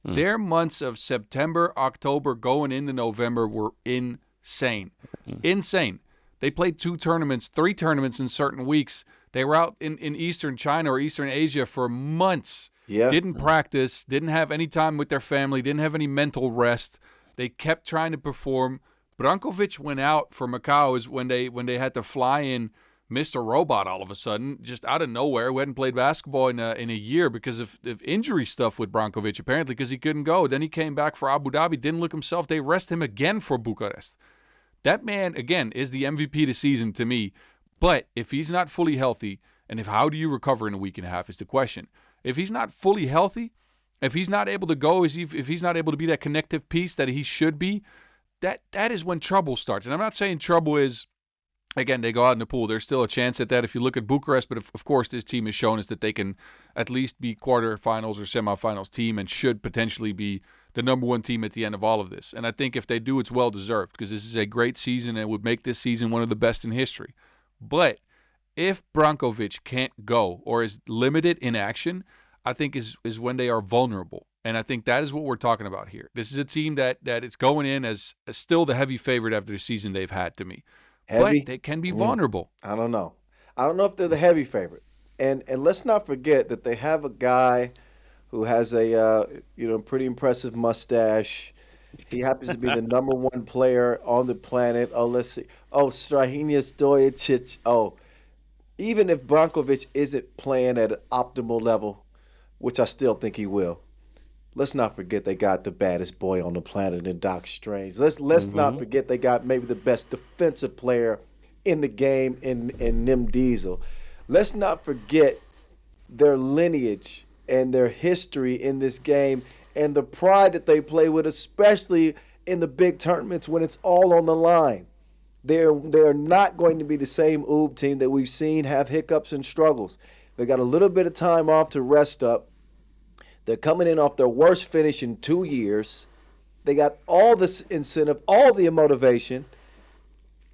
Their months of September, October, going into November were insane. Insane. They played 3 tournaments in certain weeks. They were out in Eastern China or Eastern Asia for months. Yeah. Didn't practice, didn't have any time with their family, didn't have any mental rest. They kept trying to perform. Brankovic went out for Macau is when they had to fly in Mr. Robot all of a sudden, just out of nowhere. We hadn't played basketball in a year because of injury stuff with Brankovic, apparently, because he couldn't go. Then he came back for Abu Dhabi, didn't look himself. They rest him again for Bucharest. That man, again, is the MVP of the season to me. But if he's not fully healthy, and how do you recover in a week and a half is the question. If he's not fully healthy, if he's not able to go, if he's not able to be that connective piece that he should be, that is when trouble starts. And I'm not saying trouble is, again, they go out in the pool. There's still a chance at that if you look at Bucharest. But of course, this team has shown us that they can at least be quarterfinals or semifinals team and should potentially be the number one team at the end of all of this. And I think if they do, it's well-deserved because this is a great season and would make this season one of the best in history. But if Brankovic can't go or is limited in action, I think is when they are vulnerable. And I think that is what we're talking about here. This is a team that is going in as still the heavy favorite after the season they've had to me. Heavy? But they can be vulnerable. I don't know. I don't know if they're the heavy favorite. And let's not forget that they have a guy who has a pretty impressive mustache. He happens to be the number one player on the planet. Oh, let's see. Oh, Str33ts. Oh, even if Brankovic isn't playing at an optimal level, which I still think he will, let's not forget they got the baddest boy on the planet in Doc Strange. Let's not forget they got maybe the best defensive player in the game in Nim Diesel. Let's not forget their lineage and their history in this game and the pride that they play with, especially in the big tournaments when it's all on the line. They're not going to be the same Oob team that we've seen have hiccups and struggles. They got a little bit of time off to rest up. They're coming in off their worst finish in 2 years. They got all this incentive, all the motivation,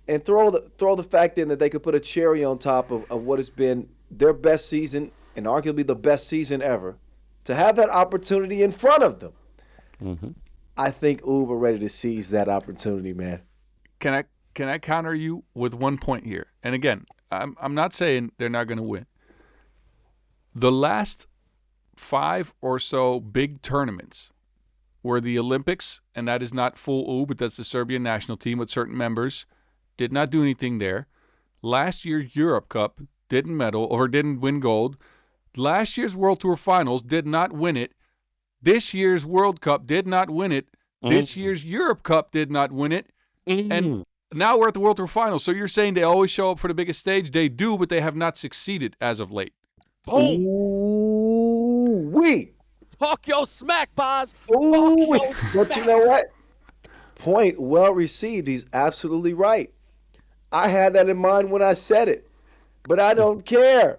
and throw the fact in that they could put a cherry on top of what has been their best season and arguably the best season ever. To have that opportunity in front of them, I think Oob are ready to seize that opportunity, man. Can I counter you with one point here? And again, I'm not saying they're not going to win. The last 5 or so big tournaments were the Olympics, and that is not full Oob, but that's the Serbian national team with certain members. Did not do anything there. Last year, Europe Cup didn't medal or didn't win gold. Last year's World Tour Finals did not win it. This year's World Cup did not win it. This year's Europe Cup did not win it. And now we're at the World Tour Finals. So you're saying they always show up for the biggest stage? They do, but they have not succeeded as of late. Ooh-wee. Talk your smack, Boz. Ooh-wee. But you know what? Point well received. He's absolutely right. I had that in mind when I said it, but I don't care.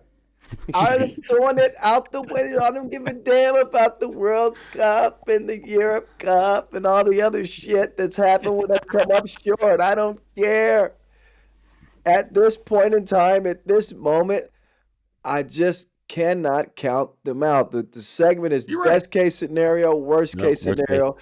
I'm throwing it out the window. I don't give a damn about the World Cup and the Europe Cup and all the other shit that's happened when they come up short. I don't care. At this point in time, at this moment, I just cannot count them out. The segment is best case scenario, worst case scenario.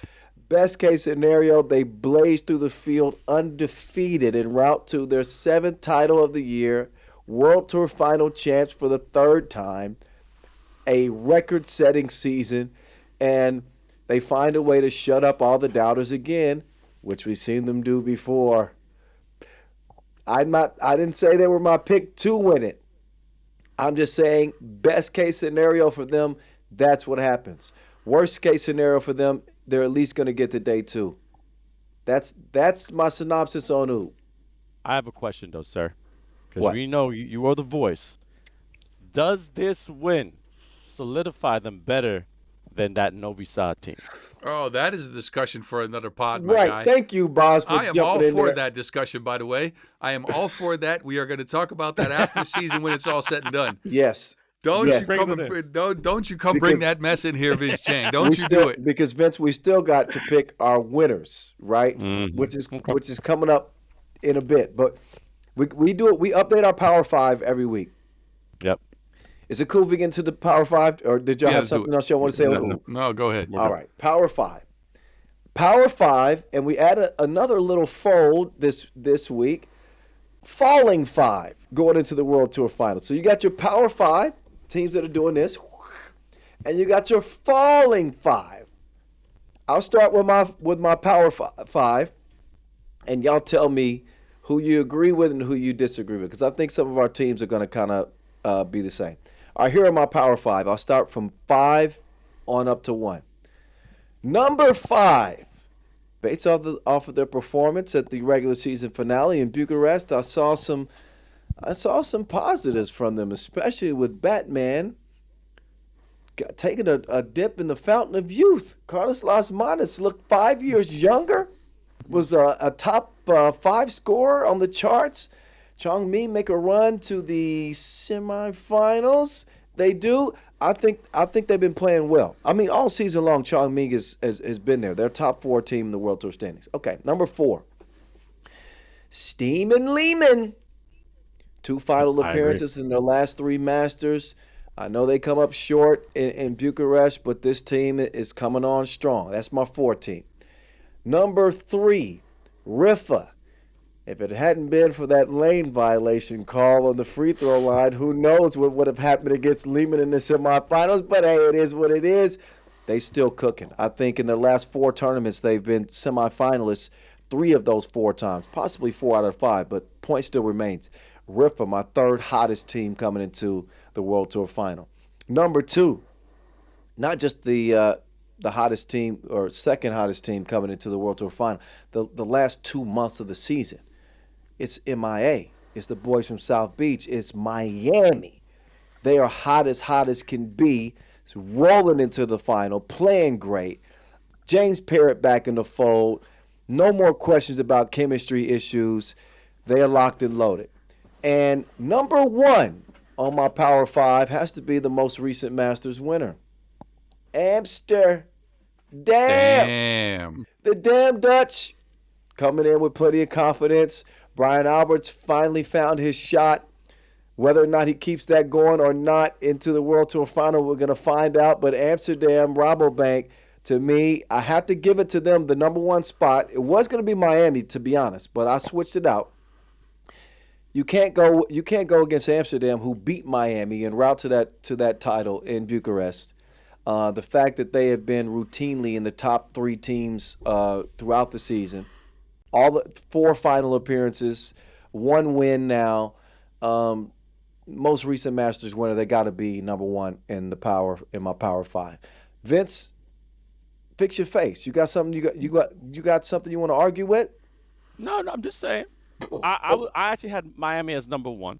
Best case scenario, they blaze through the field undefeated en route to their 7th title of the year. World Tour final champs for the 3rd time, a record-setting season, and they find a way to shut up all the doubters again, which we've seen them do before. I didn't say they were my pick to win it. I'm just saying best case scenario for them, that's what happens. Worst case scenario for them, they're at least going to get to day 2. That's my synopsis on who. I have a question, though, sir. Because we know you are the voice. Does this win solidify them better than that Novi Sad team? Oh, that is a discussion for another pod, my guy. Thank you, Boz, for I am jumping all in for there. that discussion, by the way. I am all for that. We are going to talk about that after the season when it's all said and done. Yes. Don't you come bring that mess in here, Vince Chang. Don't you do it. Because, Vince, we still got to pick our winners, right? Which is coming up in a bit. But we do it. We update our Power 5 every week. Yep. Is it cool if we get into the Power 5? Or did y'all have something else y'all want to say? No, go ahead. All right. Power 5. Power 5, and we add another little fold this week. Falling 5 going into the World Tour Finals. So you got your Power 5 teams that are doing this, and you got your Falling 5. I'll start with my Power 5, and y'all tell me who you agree with and who you disagree with, because I think some of our teams are going to kind of be the same. All right, here are my Power 5. I'll start from 5 on up to 1. Number 5. Based off of their performance at the regular season finale in Bucharest, I saw some positives from them, especially with Batman taking a dip in the fountain of youth. Carlos Lasmanis looked 5 years younger, was a top 5 scorer on the charts. Chongming make a run to the semifinals. They do. I think they've been playing well. I mean, all season long, Chongming has been there. They're top 4 team in the World Tour standings. Okay, number 4. Steam and Liman. 2 final appearances in their last 3 Masters. I know they come up short in Bucharest, but this team is coming on strong. That's my 4 team. Number 3, Riffa. If it hadn't been for that lane violation call on the free throw line, who knows what would have happened against Liman in the semifinals. But, hey, it is what it is. They still cooking. I think in their last 4 tournaments, they've been semifinalists 3 of those 4 times, possibly 4 out of 5, but point still remains. Riffa, my 3rd hottest team coming into the World Tour Final. Number 2, not just the hottest team or 2nd hottest team coming into the World Tour Final, the last 2 months of the season. It's MIA. It's the boys from South Beach. It's Miami. They are hot as can be. It's rolling into the final, playing great. James Parrott back in the fold. No more questions about chemistry issues. They are locked and loaded. And number 1 on my Power 5 has to be the most recent Masters winner. Amsterdam. The damn Dutch coming in with plenty of confidence. Brian Alberts finally found his shot. Whether or not he keeps that going or not into the World Tour Final, we're going to find out. But Amsterdam, Rabobank, to me, I have to give it to them, the number 1 spot. It was going to be Miami, to be honest, but I switched it out. You can't go against Amsterdam, who beat Miami en route to that title in Bucharest. The fact that they have been routinely in the top 3 teams throughout the season. All the 4 final appearances, 1 win now. most recent Masters winner, they got to be number one in my Power Five. Vince, fix your face. You got something? You got something you want to argue with? No, I'm just saying. I actually had Miami as number one.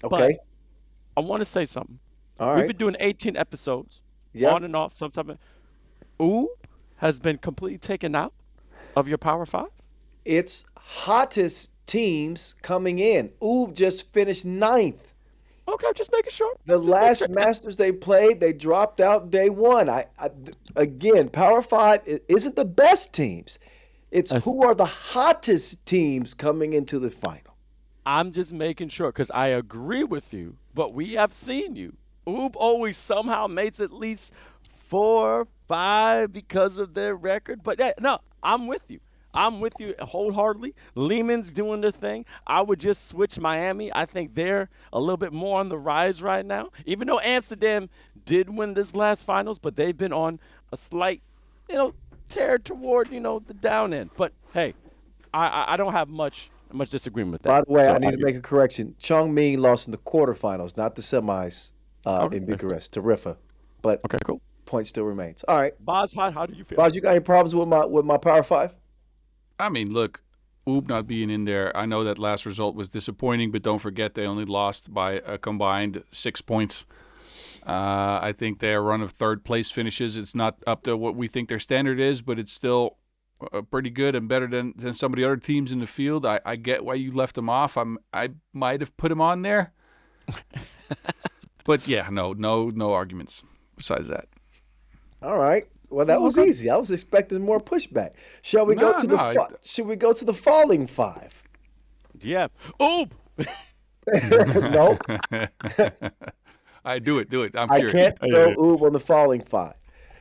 Okay. I want to say something. All right. We've been doing 18 episodes, Yep. on and off. Sometimes, Oob has been completely taken out of your Power Five. It's hottest teams coming in. Oob just finished 9th. Okay, just making sure. The Just last making sure. Masters they played, they dropped out day one. Again, Power Five isn't the best teams. It's who are the hottest teams coming into the final. I'm just making sure because I agree with you, but we have seen you. Oob always somehow makes at least 4, 5 because of their record. But no, I'm with you. I'm with you wholeheartedly. Liman's doing their thing. I would just switch Miami. I think they're a little bit more on the rise right now. Even though Amsterdam did win this last finals, but they've been on a slight, tear toward, the down end. But hey, I don't have much disagreement with that. By the way, I need to make a correction. Chongming lost in the quarterfinals, not the semis in Bucharest to Riffa. But okay, cool. Point still remains. All right. Boz, how do you feel? Boz, you got any problems with my Power Five? I mean, look, Oob not being in there, I know that last result was disappointing, but don't forget they only lost by a combined 6 points. I think their run of third-place finishes, it's not up to what we think their standard is, but it's still pretty good and better than some of the other teams in the field. I get why you left them off. I might have put him on there. But, yeah, no arguments besides that. All right. Well, that was easy. I was expecting more pushback. Shall we go to should we go to the falling five? Yeah. Oob. Nope. I do it. I'm I curious. can't throw Oob on the falling five.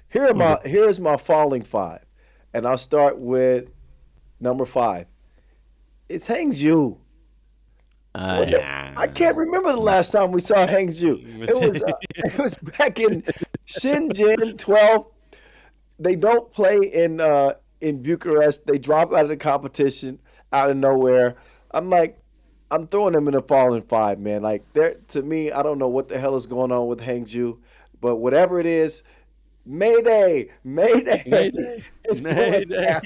Here's my falling five. And I'll start with number 5. It's Hangzhou. I can't remember the last time we saw Hangzhou. It was back in Shenzhen 12. They don't play in Bucharest. They drop out of the competition out of nowhere. I'm throwing them in the falling 5, man. Like, to me, I don't know what the hell is going on with Hangzhou, but whatever it is, Mayday. It's going down.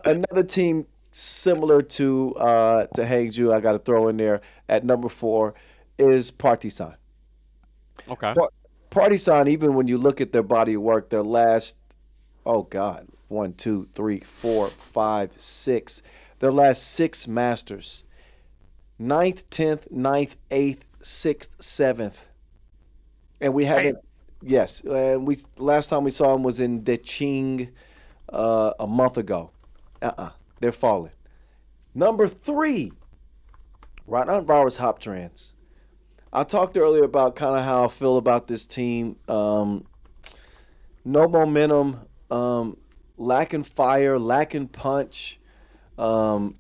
Another team similar to Hangzhou, I got to throw in there at number 4 is Partizan. Okay. Partizan, even when you look at their body of work, their last, 1, 2, 3, 4, 5, 6, their last 6 Masters, 9th, 10th, 9th, 8th, 6th, 7th. And we haven't, yes, last time we saw them was in Deching a month ago. They're falling. Number 3, Raudondvaris Hop Trans. I talked earlier about kind of how I feel about this team. No momentum, lacking fire, lacking punch, lacking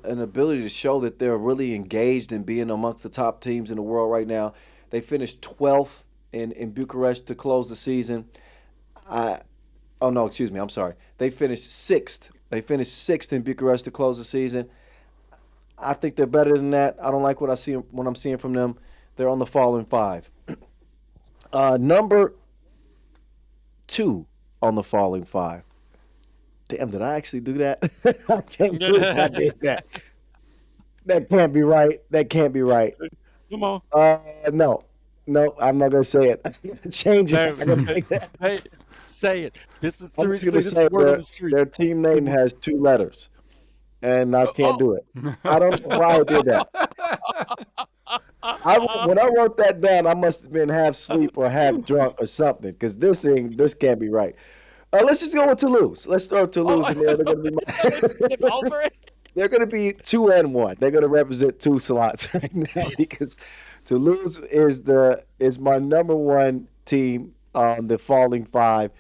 an ability to show that they're really engaged in being amongst the top teams in the world right now. They finished 12th in Bucharest to close the season. I'm sorry. They finished 6th. They finished 6th in Bucharest to close the season. I think they're better than that. I don't like what I'm seeing from them. They're on the falling 5. Number 2 on the falling 5. Damn, did I actually do that? I can't believe I did that. That can't be right. Come on. No, I'm not gonna say it. Change it. I'm gonna make that. Hey, say it. This is I'm just gonna say their team name has 2 letters. And I can't do it. I don't know why I did that. When I wrote that down, I must have been half asleep or half drunk or something, because this can't be right. Let's just go with Toulouse. Let's throw Toulouse in there. They're going to be 2 and 1. They're going to represent 2 slots right now because Toulouse is my number 1 team on the falling 5,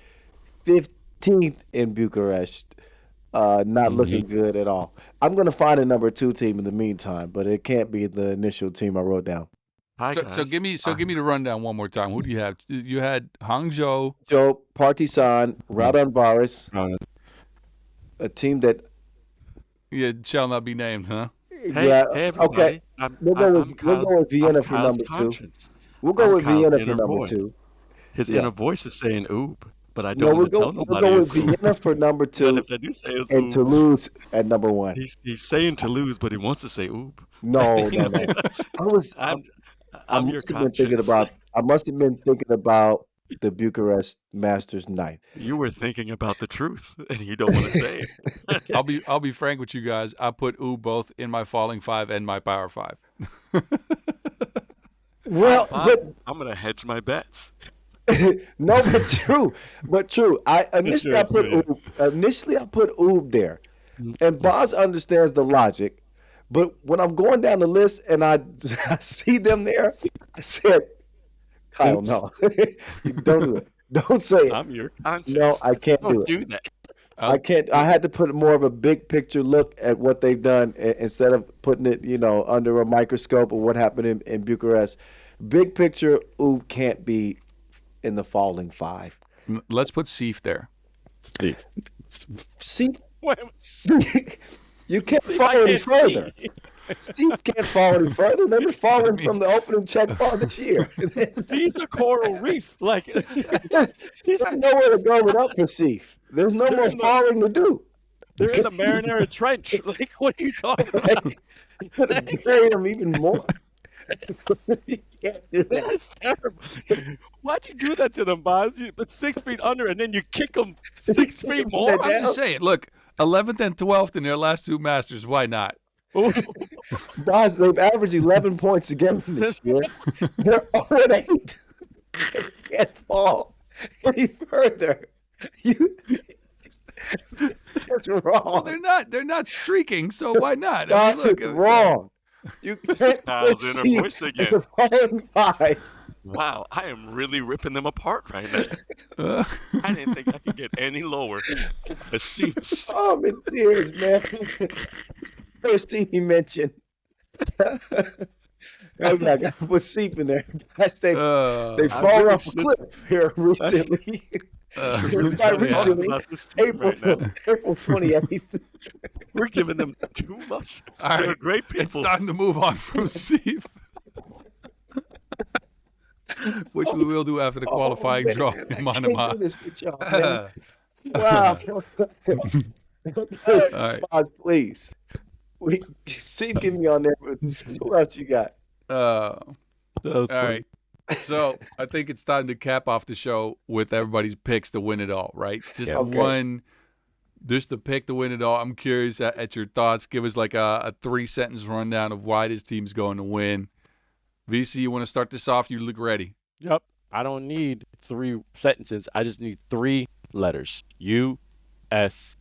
15th in Bucharest. Not looking good at all. I'm going to find a number 2 team in the meantime, but it can't be the initial team I wrote down. So give me the rundown one more time. Who do you have? You had Hangzhou, Partizan, Raudondvaris, a team that shall not be named, huh? okay. We'll go with Vienna for Kyle's number conscience. 2. We'll go I'm with Kyle's Vienna for inner number voice. 2. His Yeah. inner voice is saying "oob," but I No, don't we'll want to tell go nobody. with Vienna for number But 2 if I do say it's and "oob," Toulouse at number 1. he's saying Toulouse, but he wants to say "oob." No. I'm I your must have been thinking conscience. about the Bucharest Masters night. You were thinking about the truth, and you don't want to say it. I'll be frank with you guys. I put both in my falling 5 and my power 5. Well, I'm gonna hedge my bets. no, but true. Initially I put Oob there, and Boz understands the logic. But when I'm going down the list and I see them there, I said, Kyle, no, don't do it. Don't say it. I'm your conscience. No, I can't Don't do it. do that. I can't. I had to put more of a big picture look at what they've done instead of putting it, under a microscope of what happened in Bucharest. Big picture, Oob can't be in the falling 5. Let's put Seef there. See, you can't fall any further. Steve can't fall any further. They've been falling from the opening check ball this year. He's a coral reef. Like There's nowhere to go but up for Seef. There's no more falling to do. They're in the Marinara Trench. Like, what are you talking about? You could have buried them even more. You can't do that. That's terrible. Why'd you do that to them, Boz? You put 6 feet under, and then you kick them 6 feet more. I'm just saying. Look, 11th and 12th in their last 2 Masters. Why not? Boz, they've averaged 11 points a game this year. They're 0-8. They can't fall any further. That's wrong. Well, they're not streaking, so why not? Boz, it's wrong. You can't put Seef in the falling 5. Wow, I am really ripping them apart right now. I didn't think I could get any lower. Oh, I'm in tears, man. First team he mentioned. I got to put Seef in there. They fall off a cliff here recently. April 28th. We're giving them too much. All right, they're great people. It's time to move on from Seef. Which we will do after the qualifying draw in Manama. Wow. All right. Boz, please. Seef, give me on there. Who else you got? All right. So I think it's time to cap off the show with everybody's picks to win it all, right? Just just to pick to win it all. I'm curious at your thoughts. Give us like a 3-sentence rundown of why this team's going to win. VC, you want to start this off? You look ready. Yep. I don't need 3 sentences. I just need 3 letters. USA.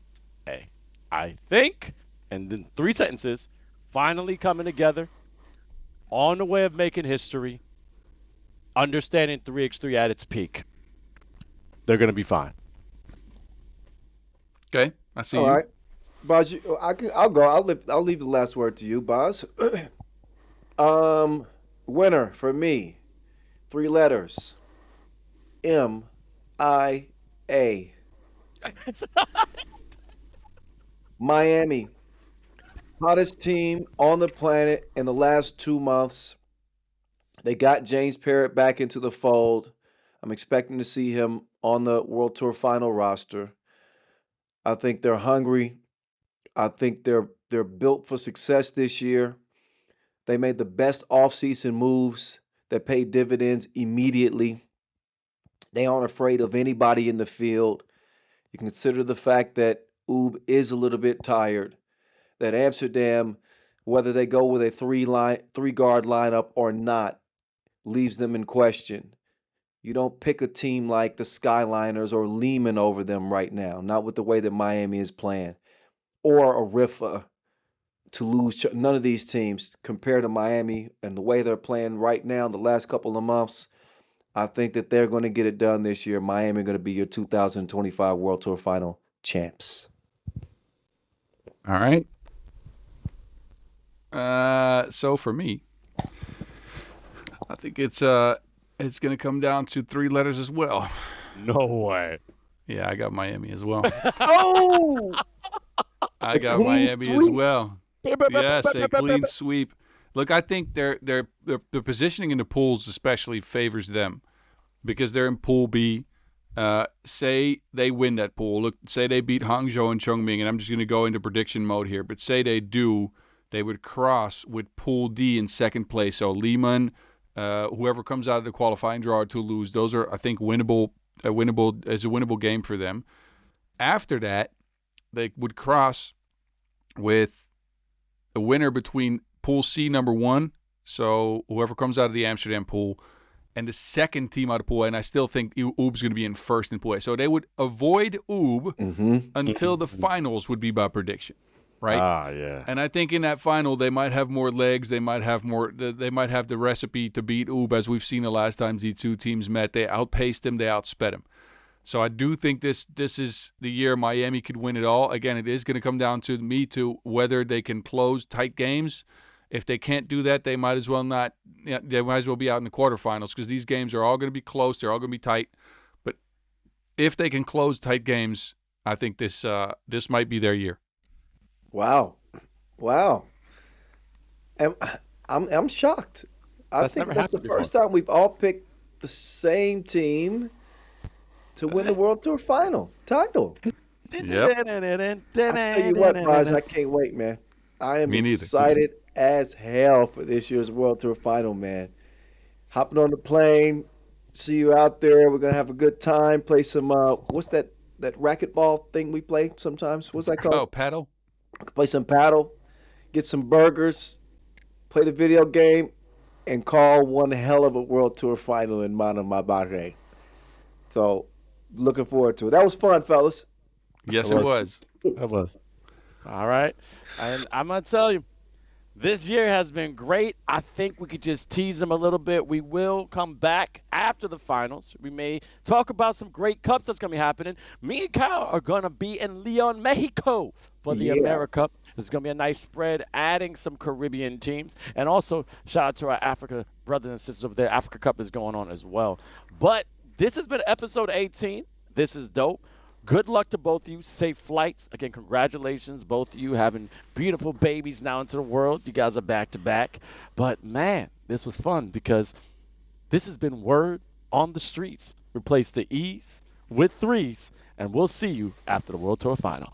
I think. And then 3 sentences. Finally coming together. On the way of making history. Understanding 3x3 at its peak. They're going to be fine. Okay. I see All you. right. Boz, I'll go. I'll leave the last word to you, Boz. Winner for me. 3 letters. M-I-A. Miami. Hottest team on the planet in the last 2 months. They got James Parrott back into the fold. I'm expecting to see him on the World Tour final roster. I think they're hungry. I think they're built for success this year. They made the best offseason moves that paid dividends immediately. They aren't afraid of anybody in the field. You consider the fact that Oob is a little bit tired, that Amsterdam, whether they go with a 3-guard lineup or not, leaves them in question. You don't pick a team like the Skyliners or Liman over them right now, not with the way that Miami is playing, or a Riffa, Toulouse. None of these teams compared to Miami and the way they're playing right now in the last couple of months. I think that they're going to get it done this year. Miami going to be your 2025 World Tour Final champs. All right. So for me, I think it's going to come down to 3 letters as well. No way. Yeah, I got Miami as well. Oh! I got Miami as well. Yes, a clean sweep. Look, I think their positioning in the pools especially favors them because they're in Pool B. Say they win that pool. Look, say they beat Hangzhou and Chongming, and I'm just going to go into prediction mode here. But say they do, they would cross with Pool D in second place. So Liman, whoever comes out of the qualifying draw, or Toulouse, those are, I think, winnable. Is a winnable game for them. After that, they would cross with the winner between Pool C number 1, so whoever comes out of the Amsterdam pool, and the second team out of Pool A, and I still think Oob's going to be in first in Pool A. So they would avoid Oob until the finals would be by prediction, right? Ah, yeah. And I think in that final they might have more legs. They might have the recipe to beat Oob, as we've seen the last times these two teams met. They outpaced them. They outsped them. So I do think this is the year Miami could win it all. Again, it is going to come down to whether they can close tight games. If they can't do that, they might as well not. They might as well be out in the quarterfinals because these games are all going to be close. They're all going to be tight. But if they can close tight games, I think this might be their year. Wow. And I'm shocked. I think that's the first time we've all picked the same team to win the World Tour final title. Yep. I tell you what, guys, I can't wait, man. I am excited as hell for this year's World Tour final, man. Hopping on the plane, see you out there. We're gonna have a good time. Play some what's that racquetball thing we play sometimes? What's that called? Oh, paddle. Play some paddle, get some burgers, play the video game, and call one hell of a World Tour final in Manama, Bahrain. So, looking forward to it. That was fun, fellas. Yes, it was. It was. All right. And I'm going to tell you, this year has been great. I think we could just tease them a little bit. We will come back after the finals. We may talk about some great cups that's going to be happening. Me and Kyle are going to be in Leon, Mexico for the America. It's going to be a nice spread, adding some Caribbean teams. And also, shout out to our Africa brothers and sisters over there. Africa Cup is going on as well. But this has been episode 18. This is dope. Good luck to both of you. Safe flights. Again, congratulations, both of you having beautiful babies now into the world. You guys are back to back. But, man, this was fun because this has been Word on the Streets. Replace the E's with threes, and we'll see you after the World Tour Final.